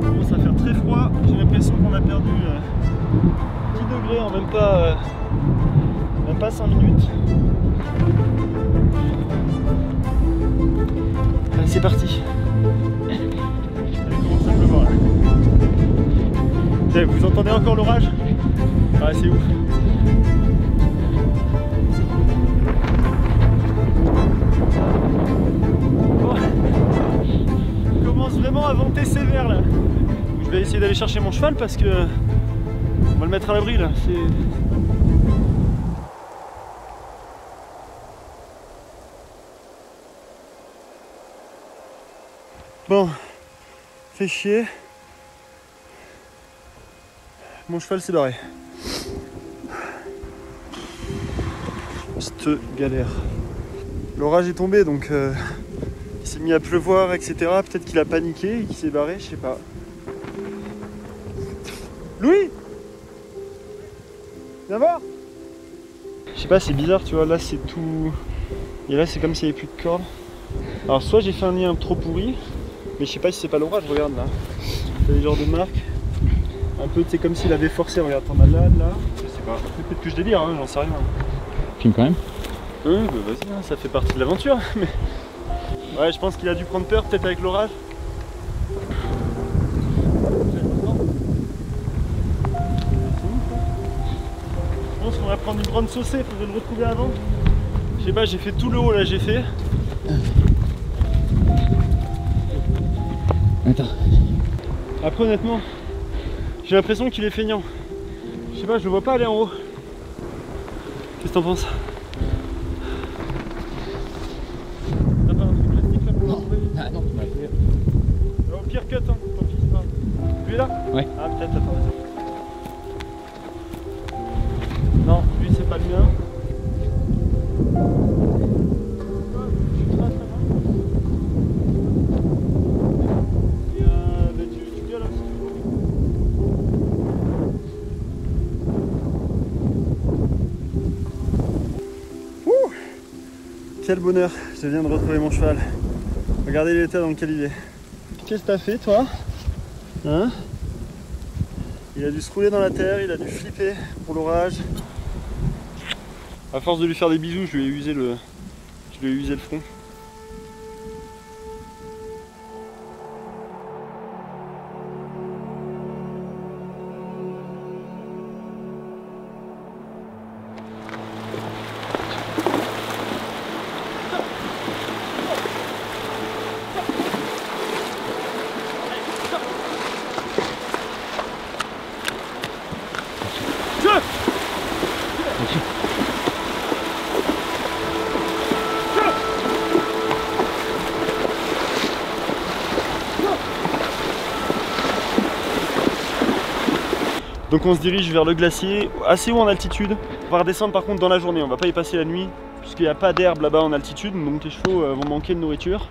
Il commence à faire très froid, j'ai l'impression qu'on a perdu 10 degrés en même pas 5 minutes. Allez, c'est parti. Il commence à pleuvoir là. Vous entendez encore l'orage? Ah, c'est ouf. Vraiment à venter sévère là. Je vais essayer d'aller chercher mon cheval parce que on va le mettre à l'abri là. Bon, fait chier. Mon cheval s'est barré. Cette galère. L'orage est tombé donc il s'est mis à pleuvoir, etc. Peut-être qu'il a paniqué et qu'il s'est barré, je sais pas. Louis, viens voir. Je sais pas, c'est bizarre, tu vois, là c'est tout... Et là c'est comme s'il n'y avait plus de cordes. Alors soit j'ai fait un lien trop pourri, mais je sais pas si c'est pas l'orage, regarde là. T'as des genres de marques. Un peu, c'est comme s'il avait forcé, regarde, t'en as là, je sais pas. Peut-être que je délire, hein, j'en sais rien. Filme quand même. Bah vas-y, hein, ça fait partie de l'aventure. Mais... Ouais, je pense qu'il a dû prendre peur, peut-être avec l'orage. Je pense qu'on va prendre une grande saucée, faudrait le retrouver avant. Je sais pas, j'ai fait tout le haut là, j'ai fait. Attends. Après honnêtement, j'ai l'impression qu'il est feignant. Je sais pas, je le vois pas aller en haut. Qu'est-ce que t'en penses? T'as pas un truc plastique là pour le retrouver? Ah non, tu m'as fait. Au pire cut, hein, tant pis, c'est pas grave. Lui là? Ouais. Ah peut-être, attends, vas-y. Non, lui c'est pas le mien. Quel bonheur, je viens de retrouver mon cheval. Regardez l'état dans lequel il est. Qu'est-ce que t'as fait toi? Hein? Il a dû se rouler dans la terre, il a dû flipper pour l'orage. À force de lui faire des bisous, je lui ai usé le front. Donc on se dirige vers le glacier, assez haut en altitude. On va redescendre par contre dans la journée, on va pas y passer la nuit, puisqu'il n'y a pas d'herbe là-bas en altitude, donc les chevaux vont manquer de nourriture.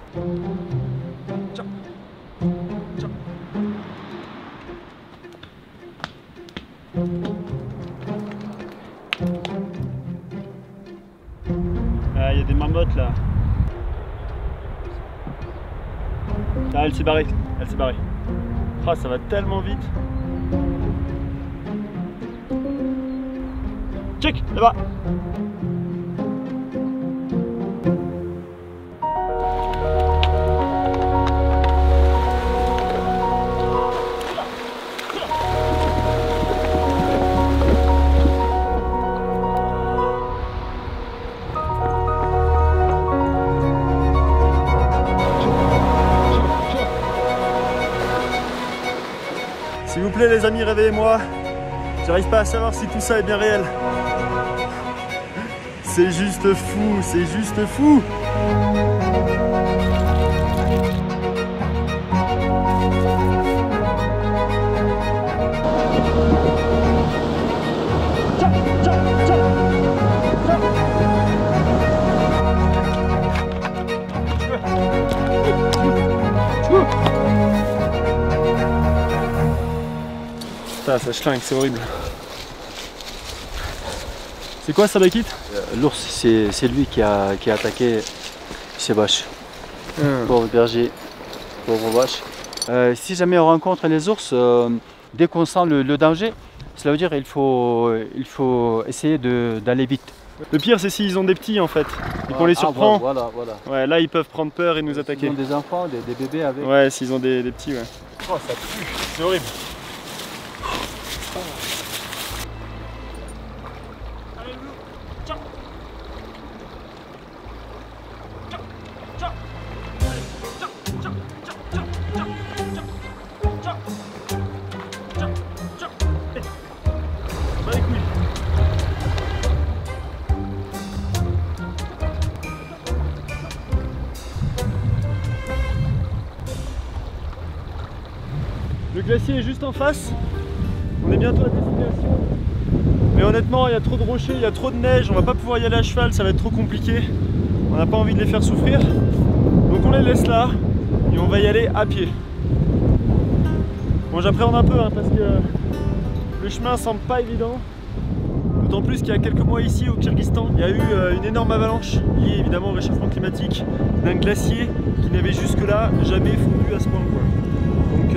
Ah, il y a des marmottes là. Ah, elle s'est barrée, elle s'est barrée. Ah, ça va tellement vite. Check, là-bas. S'il vous plaît les amis, réveillez-moi. J'arrive pas à savoir si tout ça est bien réel. C'est juste fou, c'est juste fou. Putain, ça schlingue, c'est horrible. C'est quoi ça, Bakit? L'ours, c'est lui qui a attaqué ces vaches. Pauvre berger, pauvre vache. Si jamais on rencontre les ours, dès qu'on sent le danger, cela veut dire qu'il faut essayer d'aller vite. Le pire, c'est s'ils ont des petits en fait, et qu'on les surprend. Voilà. Ouais, là ils peuvent prendre peur et nous attaquer. Ils ont des enfants, des bébés avec. Ouais, s'ils ont des petits, ouais. Oh, ça pue, c'est horrible. Le glacier est juste en face, on est bientôt à destination. Mais honnêtement, il y a trop de rochers, il y a trop de neige, on va pas pouvoir y aller à cheval, ça va être trop compliqué. On n'a pas envie de les faire souffrir. Donc on les laisse là et on va y aller à pied. Bon, j'appréhende un peu hein, parce que Le chemin semble pas évident. D'autant plus qu'il y a quelques mois ici au Kyrgyzstan, il y a eu une énorme avalanche liée évidemment au réchauffement climatique d'un glacier qui n'avait jusque-là jamais fondu à ce point, quoi. Donc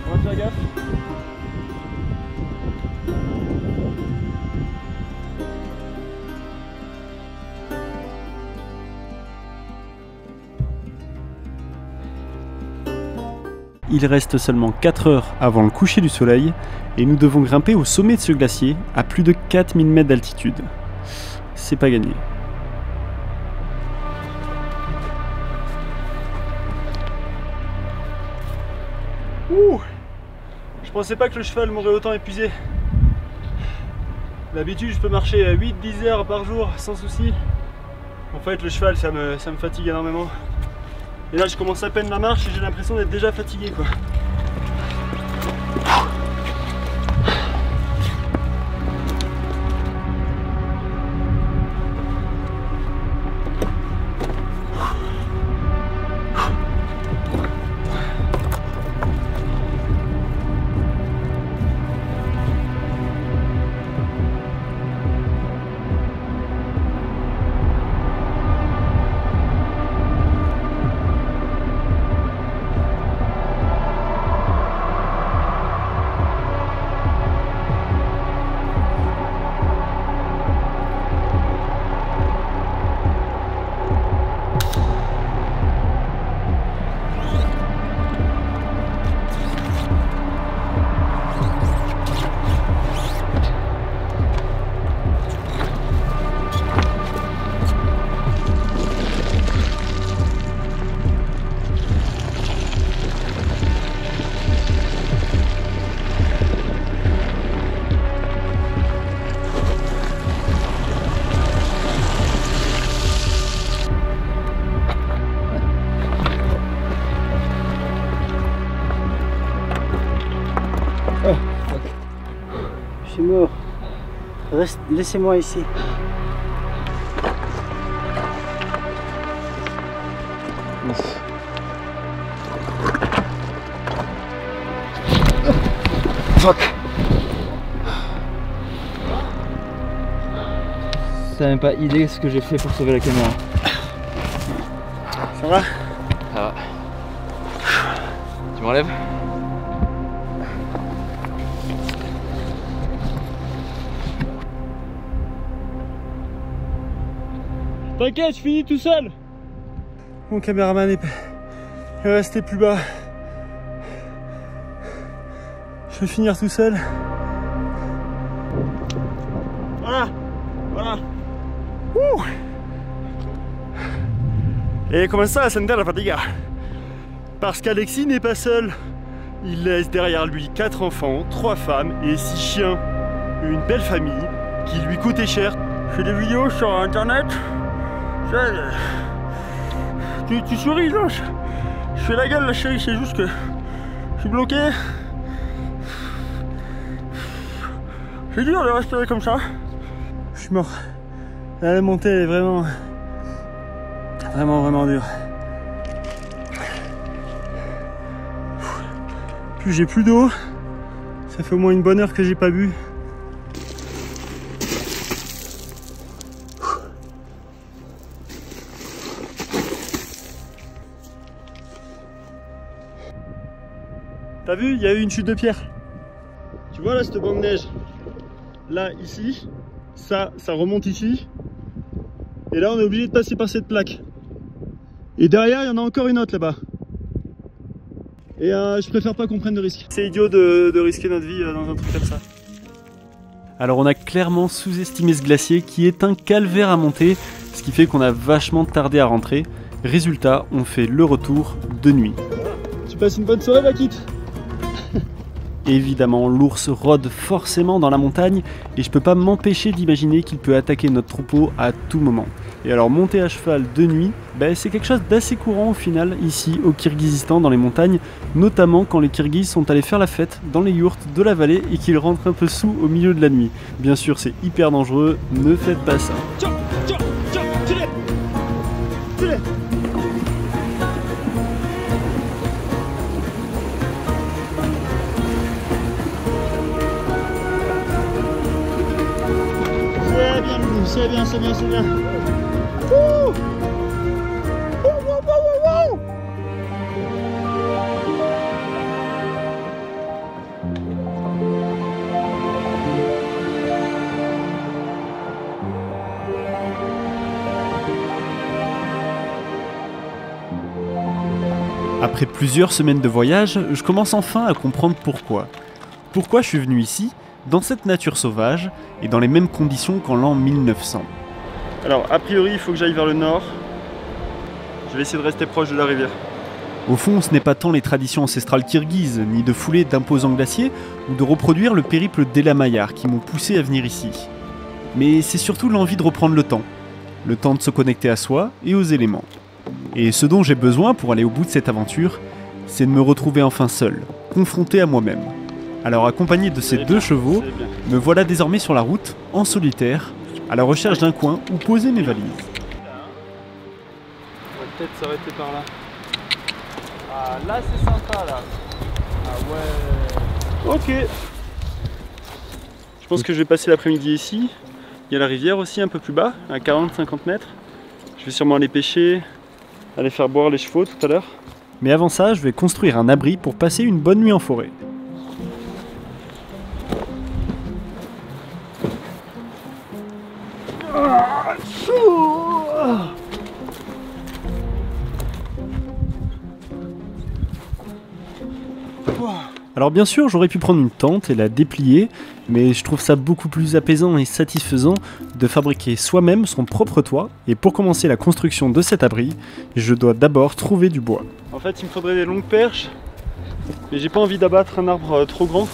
on va faire gaffe. Il reste seulement 4 heures avant le coucher du soleil et nous devons grimper au sommet de ce glacier à plus de 4000 mètres d'altitude. C'est pas gagné. Ouh! Je pensais pas que le cheval m'aurait autant épuisé. D'habitude je peux marcher 8-10 heures par jour sans souci. En fait le cheval ça me fatigue énormément. Et là je commence à peine la marche et j'ai l'impression d'être déjà fatigué, quoi. Je suis mort. Laissez-moi ici. Fuck. T'as même pas idée ce que j'ai fait pour sauver la caméra. Ça va? Ça va. Tu m'enlèves? T'inquiète, je finis tout seul. Mon caméraman est resté plus bas. Je vais finir tout seul. Voilà. Voilà. Ouh. Et comment ça sentir la fatigue? Parce qu'Alexis n'est pas seul. Il laisse derrière lui 4 enfants, 3 femmes et 6 chiens. Une belle famille qui lui coûtait cher. Je fais des vidéos sur internet. Tu souris là, je fais la gueule la chérie, c'est juste que je suis bloqué. C'est dur de respirer comme ça. Je suis mort. La montée est vraiment dure. Plus j'ai plus d'eau, ça fait au moins une bonne heure que j'ai pas bu. T'as vu, il y a eu une chute de pierre. Tu vois là cette banc de neige? Là, ici, ça remonte ici. Et là, on est obligé de passer par cette plaque. Et derrière, il y en a encore une autre là-bas. Et je préfère pas qu'on prenne de risques. C'est idiot de risquer notre vie dans un truc comme ça. Alors on a clairement sous-estimé ce glacier qui est un calvaire à monter, ce qui fait qu'on a vachement tardé à rentrer. Résultat, on fait le retour de nuit. Tu passes une bonne soirée, Bakit? Évidemment, l'ours rôde forcément dans la montagne et je peux pas m'empêcher d'imaginer qu'il peut attaquer notre troupeau à tout moment. Et alors monter à cheval de nuit, c'est quelque chose d'assez courant au final ici au Kyrgyzstan dans les montagnes, notamment quand les Kirghizes sont allés faire la fête dans les yourtes de la vallée et qu'ils rentrent un peu sous au milieu de la nuit. Bien sûr c'est hyper dangereux, ne faites pas ça. c'est bien, c'est bien, c'est bien. Après plusieurs semaines de voyage, je commence enfin à comprendre pourquoi. Pourquoi je suis venu ici, dans cette nature sauvage, et dans les mêmes conditions qu'en l'an 1900. Alors, a priori, il faut que j'aille vers le nord. Je vais essayer de rester proche de la rivière. Au fond, ce n'est pas tant les traditions ancestrales kirghizes, ni de fouler d'imposants glaciers, ou de reproduire le périple d'Elamayar qui m'ont poussé à venir ici. Mais c'est surtout l'envie de reprendre le temps de se connecter à soi et aux éléments. Et ce dont j'ai besoin pour aller au bout de cette aventure, c'est de me retrouver enfin seul, confronté à moi-même. Alors accompagné de ces deux chevaux, me voilà désormais sur la route, en solitaire, à la recherche d'un coin où poser mes valises. On va peut-être s'arrêter par là. Ah, là c'est sympa là. Ah ouais. Ok. Je pense que je vais passer l'après-midi ici. Il y a la rivière aussi un peu plus bas, à 40-50 mètres. Je vais sûrement aller pêcher, aller faire boire les chevaux tout à l'heure. Mais avant ça, je vais construire un abri pour passer une bonne nuit en forêt. Alors bien sûr, j'aurais pu prendre une tente et la déplier, mais je trouve ça beaucoup plus apaisant et satisfaisant de fabriquer soi-même son propre toit, et pour commencer la construction de cet abri, je dois d'abord trouver du bois. En fait, il me faudrait des longues perches, mais j'ai pas envie d'abattre un arbre trop grand,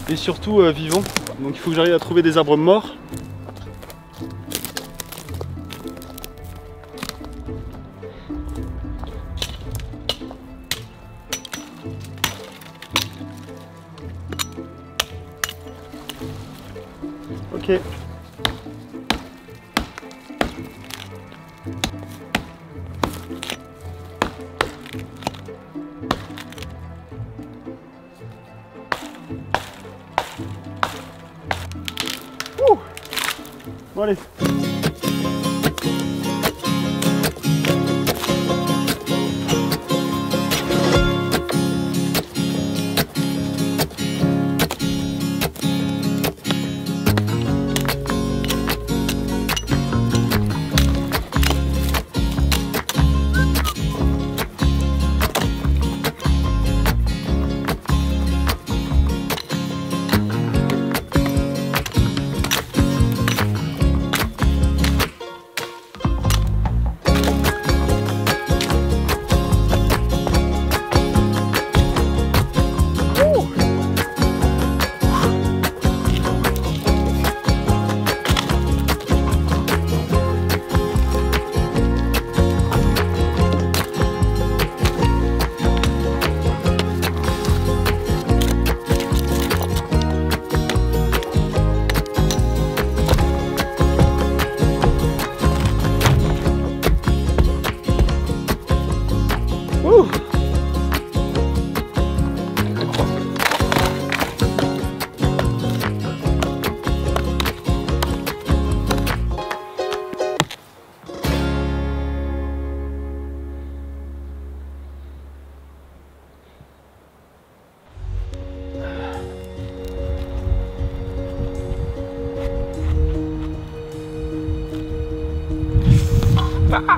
et surtout vivant, donc il faut que j'arrive à trouver des arbres morts. Ok. Bon allez.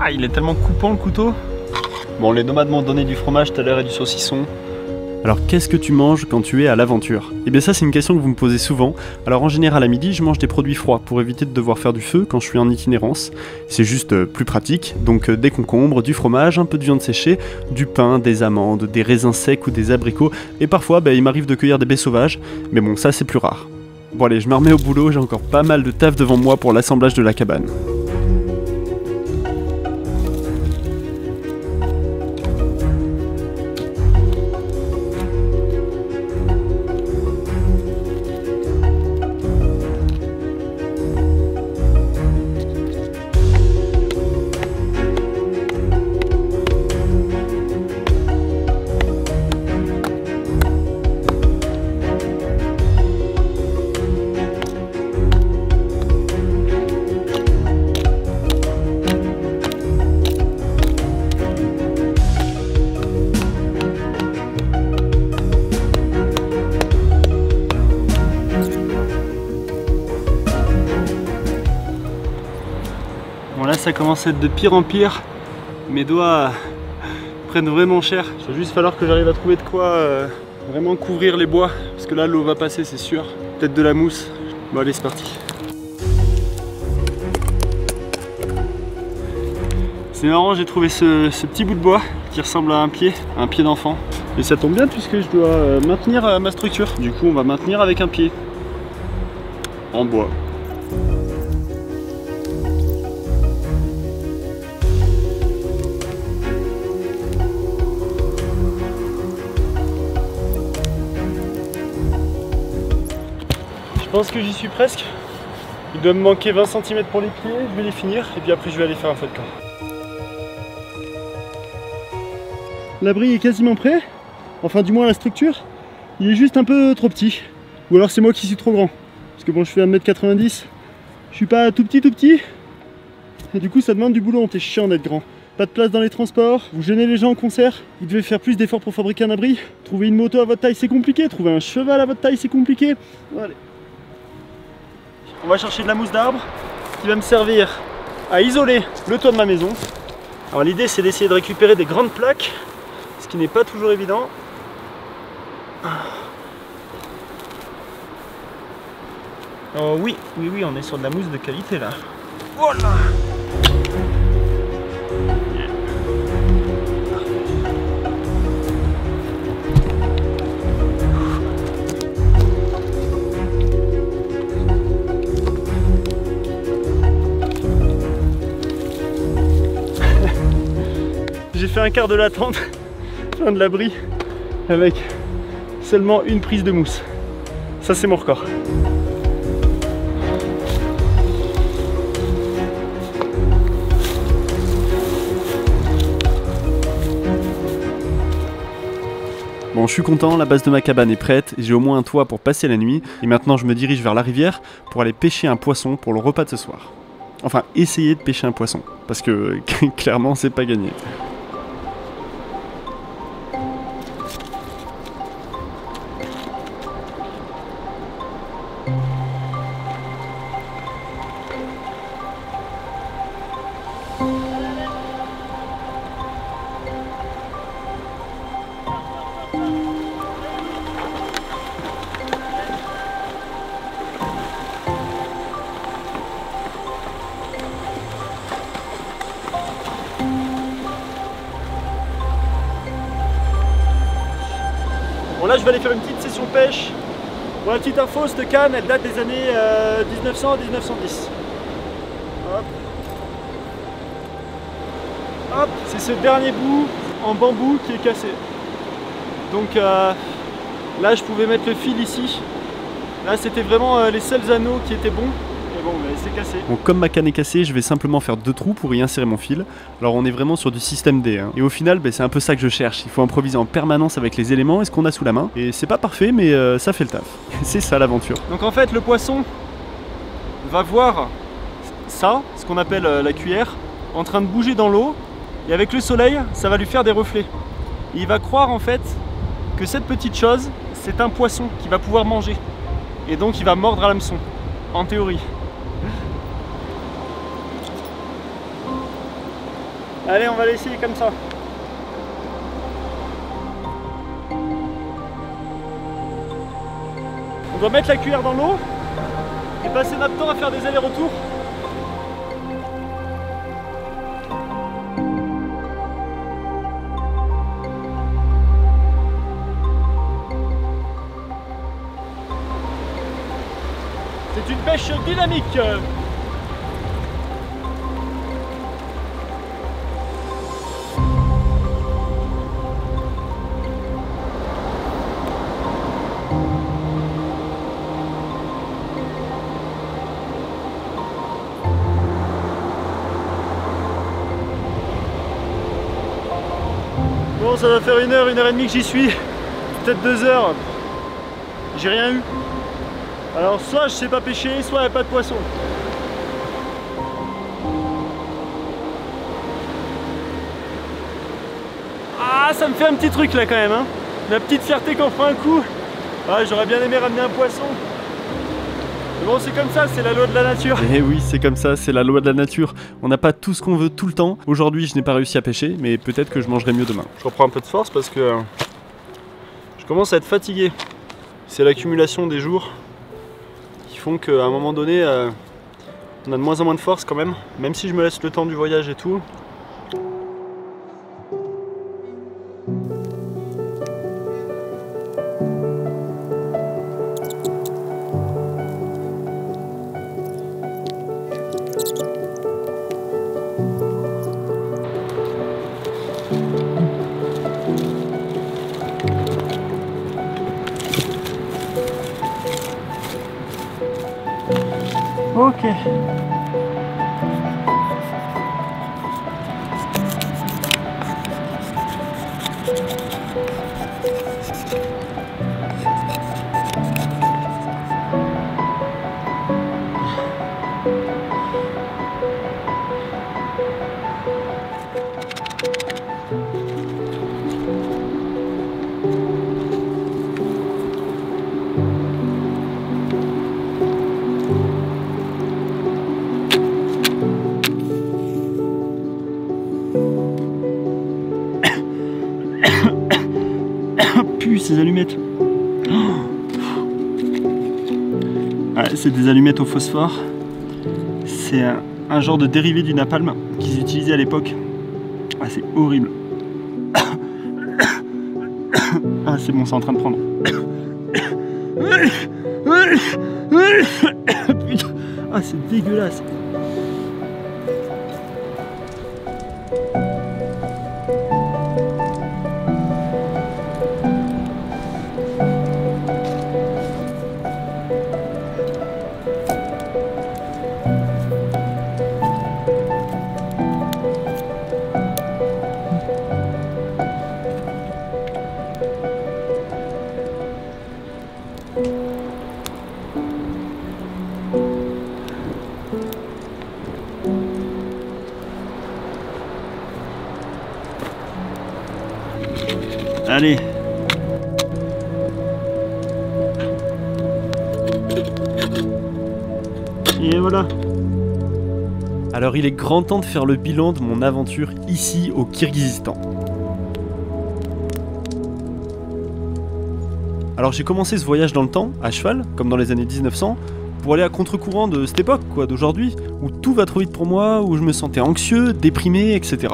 Ah, il est tellement coupant le couteau. Bon, les nomades m'ont donné du fromage tout à l'heure et du saucisson. Alors qu'est-ce que tu manges quand tu es à l'aventure? Eh bien ça c'est une question que vous me posez souvent. Alors en général à midi je mange des produits froids pour éviter de devoir faire du feu quand je suis en itinérance. C'est juste plus pratique, donc des concombres, du fromage, un peu de viande séchée, du pain, des amandes, des raisins secs ou des abricots, et parfois il m'arrive de cueillir des baies sauvages, mais bon ça c'est plus rare. Bon allez, je me remets au boulot, j'ai encore pas mal de taf devant moi pour l'assemblage de la cabane. ça commence à être de pire en pire. Mes doigts prennent vraiment cher. Il va juste falloir que j'arrive à trouver de quoi vraiment couvrir les bois. Parce que là, l'eau va passer, c'est sûr. Peut-être de la mousse. Bon, allez, c'est parti. C'est marrant, j'ai trouvé ce petit bout de bois qui ressemble à un pied d'enfant. Et ça tombe bien puisque je dois maintenir ma structure. Du coup, on va maintenir avec un pied en bois. Je pense que j'y suis presque. Il doit me manquer 20 cm pour les pieds, je vais les finir et puis après je vais aller faire un feu de camp. L'abri est quasiment prêt, enfin du moins la structure. Il est juste un peu trop petit. Ou alors c'est moi qui suis trop grand. Parce que bon, je fais 1m90, je suis pas tout petit. Et du coup ça demande du boulot, t'es chiant d'être grand. Pas de place dans les transports, vous gênez les gens en concert, vous devez faire plus d'efforts pour fabriquer un abri. Trouver une moto à votre taille c'est compliqué, trouver un cheval à votre taille c'est compliqué. Allez. On va chercher de la mousse d'arbre qui va me servir à isoler le toit de ma maison. Alors l'idée c'est d'essayer de récupérer des grandes plaques, ce qui n'est pas toujours évident. Oh oui, on est sur de la mousse de qualité là. Voilà. J'ai fait un quart de la tente, fin de l'abri, avec seulement une prise de mousse. Ça c'est mon record. Bon, je suis content, la base de ma cabane est prête, j'ai au moins un toit pour passer la nuit, et maintenant je me dirige vers la rivière pour aller pêcher un poisson pour le repas de ce soir. Enfin, essayer de pêcher un poisson, parce que clairement c'est pas gagné. Bon là je vais aller faire une petite session pêche. Pour la petite info, cette canne elle date des années 1900 à 1910. Hop. Hop, c'est ce dernier bout en bambou qui est cassé. Donc là je pouvais mettre le fil ici. Là c'était vraiment les seuls anneaux qui étaient bons. Et bon, mais c'est cassé. Bon, comme ma canne est cassée, je vais simplement faire 2 trous pour y insérer mon fil. Alors on est vraiment sur du système D. Hein. Et au final, c'est un peu ça que je cherche. Il faut improviser en permanence avec les éléments et ce qu'on a sous la main. Et c'est pas parfait, mais ça fait le taf. C'est ça l'aventure. Donc en fait, le poisson va voir ça, ce qu'on appelle la cuillère, en train de bouger dans l'eau. Et avec le soleil, ça va lui faire des reflets. Et il va croire en fait que cette petite chose, c'est un poisson qu'il va pouvoir manger. Et donc il va mordre à l'hameçon, en théorie. Allez, on va l'essayer comme ça. On doit mettre la cuillère dans l'eau et passer notre temps à faire des allers-retours. C'est une pêche dynamique. Bon, ça va faire 1 heure, 1 heure et demie que j'y suis. Peut-être 2 heures. J'ai rien eu. Alors soit je sais pas pêcher, soit il n'y a pas de poisson. Ah, ça me fait un petit truc là quand même, hein. La petite fierté qu'on fera un coup. Ah, j'aurais bien aimé ramener un poisson. Mais bon, c'est comme ça, c'est la loi de la nature. Et oui, c'est comme ça, c'est la loi de la nature. On n'a pas tout ce qu'on veut tout le temps. Aujourd'hui, je n'ai pas réussi à pêcher, mais peut-être que je mangerai mieux demain. Je reprends un peu de force parce que je commence à être fatigué. C'est l'accumulation des jours qui font qu'à un moment donné, on a de moins en moins de force quand même. Même si je me laisse le temps du voyage et tout. Ok. Ces allumettes. Ouais, c'est des allumettes au phosphore. C'est un genre de dérivé du napalm qu'ils utilisaient à l'époque. Ah, c'est horrible. Ah, c'est bon, c'est en train de prendre. Putain. Ah, c'est dégueulasse. Allez. Et voilà. Alors il est grand temps de faire le bilan de mon aventure ici au Kirghizistan. Alors j'ai commencé ce voyage dans le temps, à cheval, comme dans les années 1900, pour aller à contre-courant de cette époque, quoi, d'aujourd'hui, où tout va trop vite pour moi, où je me sentais anxieux, déprimé, etc.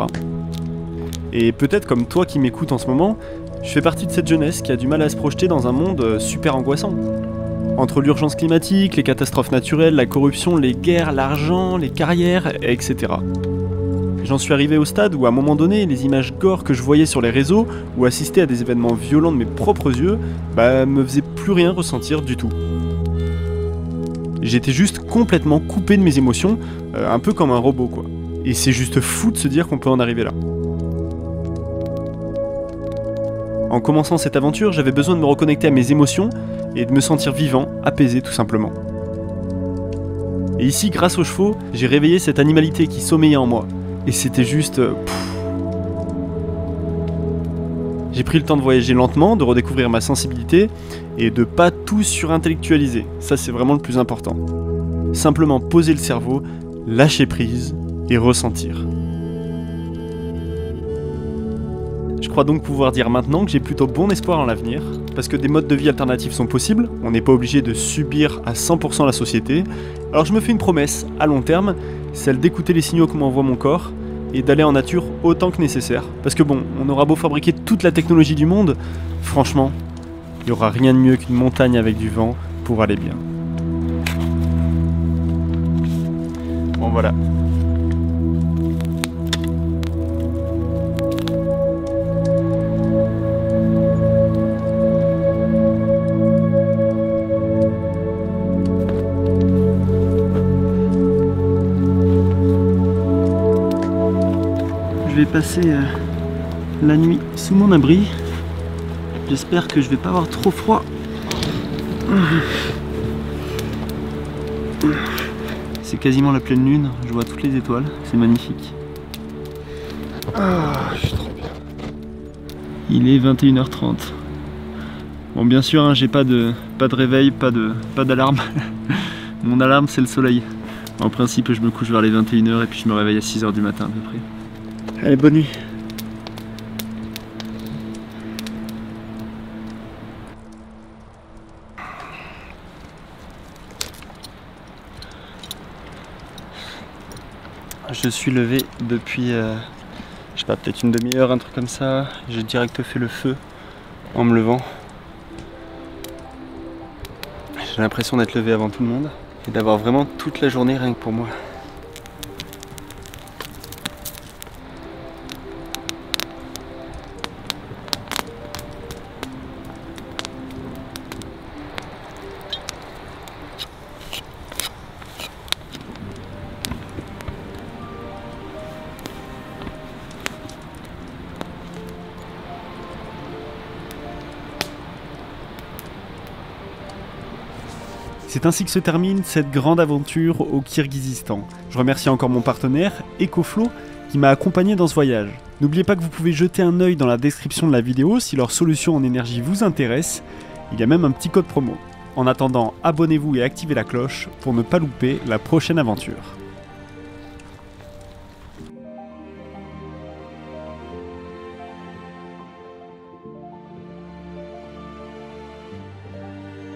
Et peut-être comme toi qui m'écoutes en ce moment, je fais partie de cette jeunesse qui a du mal à se projeter dans un monde super angoissant. Entre l'urgence climatique, les catastrophes naturelles, la corruption, les guerres, l'argent, les carrières, etc. J'en suis arrivé au stade où à un moment donné, les images gore que je voyais sur les réseaux ou assister à des événements violents de mes propres yeux, me faisaient plus rien ressentir du tout. J'étais juste complètement coupé de mes émotions, un peu comme un robot quoi. Et c'est juste fou de se dire qu'on peut en arriver là. En commençant cette aventure, j'avais besoin de me reconnecter à mes émotions et de me sentir vivant, apaisé tout simplement. Et ici, grâce aux chevaux, j'ai réveillé cette animalité qui sommeillait en moi. Et c'était juste... J'ai pris le temps de voyager lentement, de redécouvrir ma sensibilité et de pas tout surintellectualiser. Ça, c'est vraiment le plus important. Simplement poser le cerveau, lâcher prise et ressentir. Je crois donc pouvoir dire maintenant que j'ai plutôt bon espoir en l'avenir, parce que des modes de vie alternatifs sont possibles, on n'est pas obligé de subir à 100% la société. Alors je me fais une promesse à long terme, celle d'écouter les signaux que m'envoie mon corps, et d'aller en nature autant que nécessaire. Parce que bon, on aura beau fabriquer toute la technologie du monde, franchement, il n'y aura rien de mieux qu'une montagne avec du vent pour aller bien. Bon voilà. Je vais passer la nuit sous mon abri. J'espère que je vais pas avoir trop froid. C'est quasiment la pleine lune, je vois toutes les étoiles, c'est magnifique. Ah, je suis trop bien. Il est 21h30. Bon bien sûr, hein, j'ai pas de réveil, pas d'alarme. Mon alarme, c'est le soleil. En principe, je me couche vers les 21h et puis je me réveille à 6h du matin à peu près. Allez, bonne nuit. Je suis levé depuis, je sais pas, peut-être une demi-heure, un truc comme ça. J'ai direct fait le feu en me levant. J'ai l'impression d'être levé avant tout le monde et d'avoir vraiment toute la journée rien que pour moi. C'est ainsi que se termine cette grande aventure au Kirghizistan. Je remercie encore mon partenaire, EcoFlow, qui m'a accompagné dans ce voyage. N'oubliez pas que vous pouvez jeter un œil dans la description de la vidéo si leur solution en énergie vous intéresse. Il y a même un petit code promo. En attendant, abonnez-vous et activez la cloche pour ne pas louper la prochaine aventure.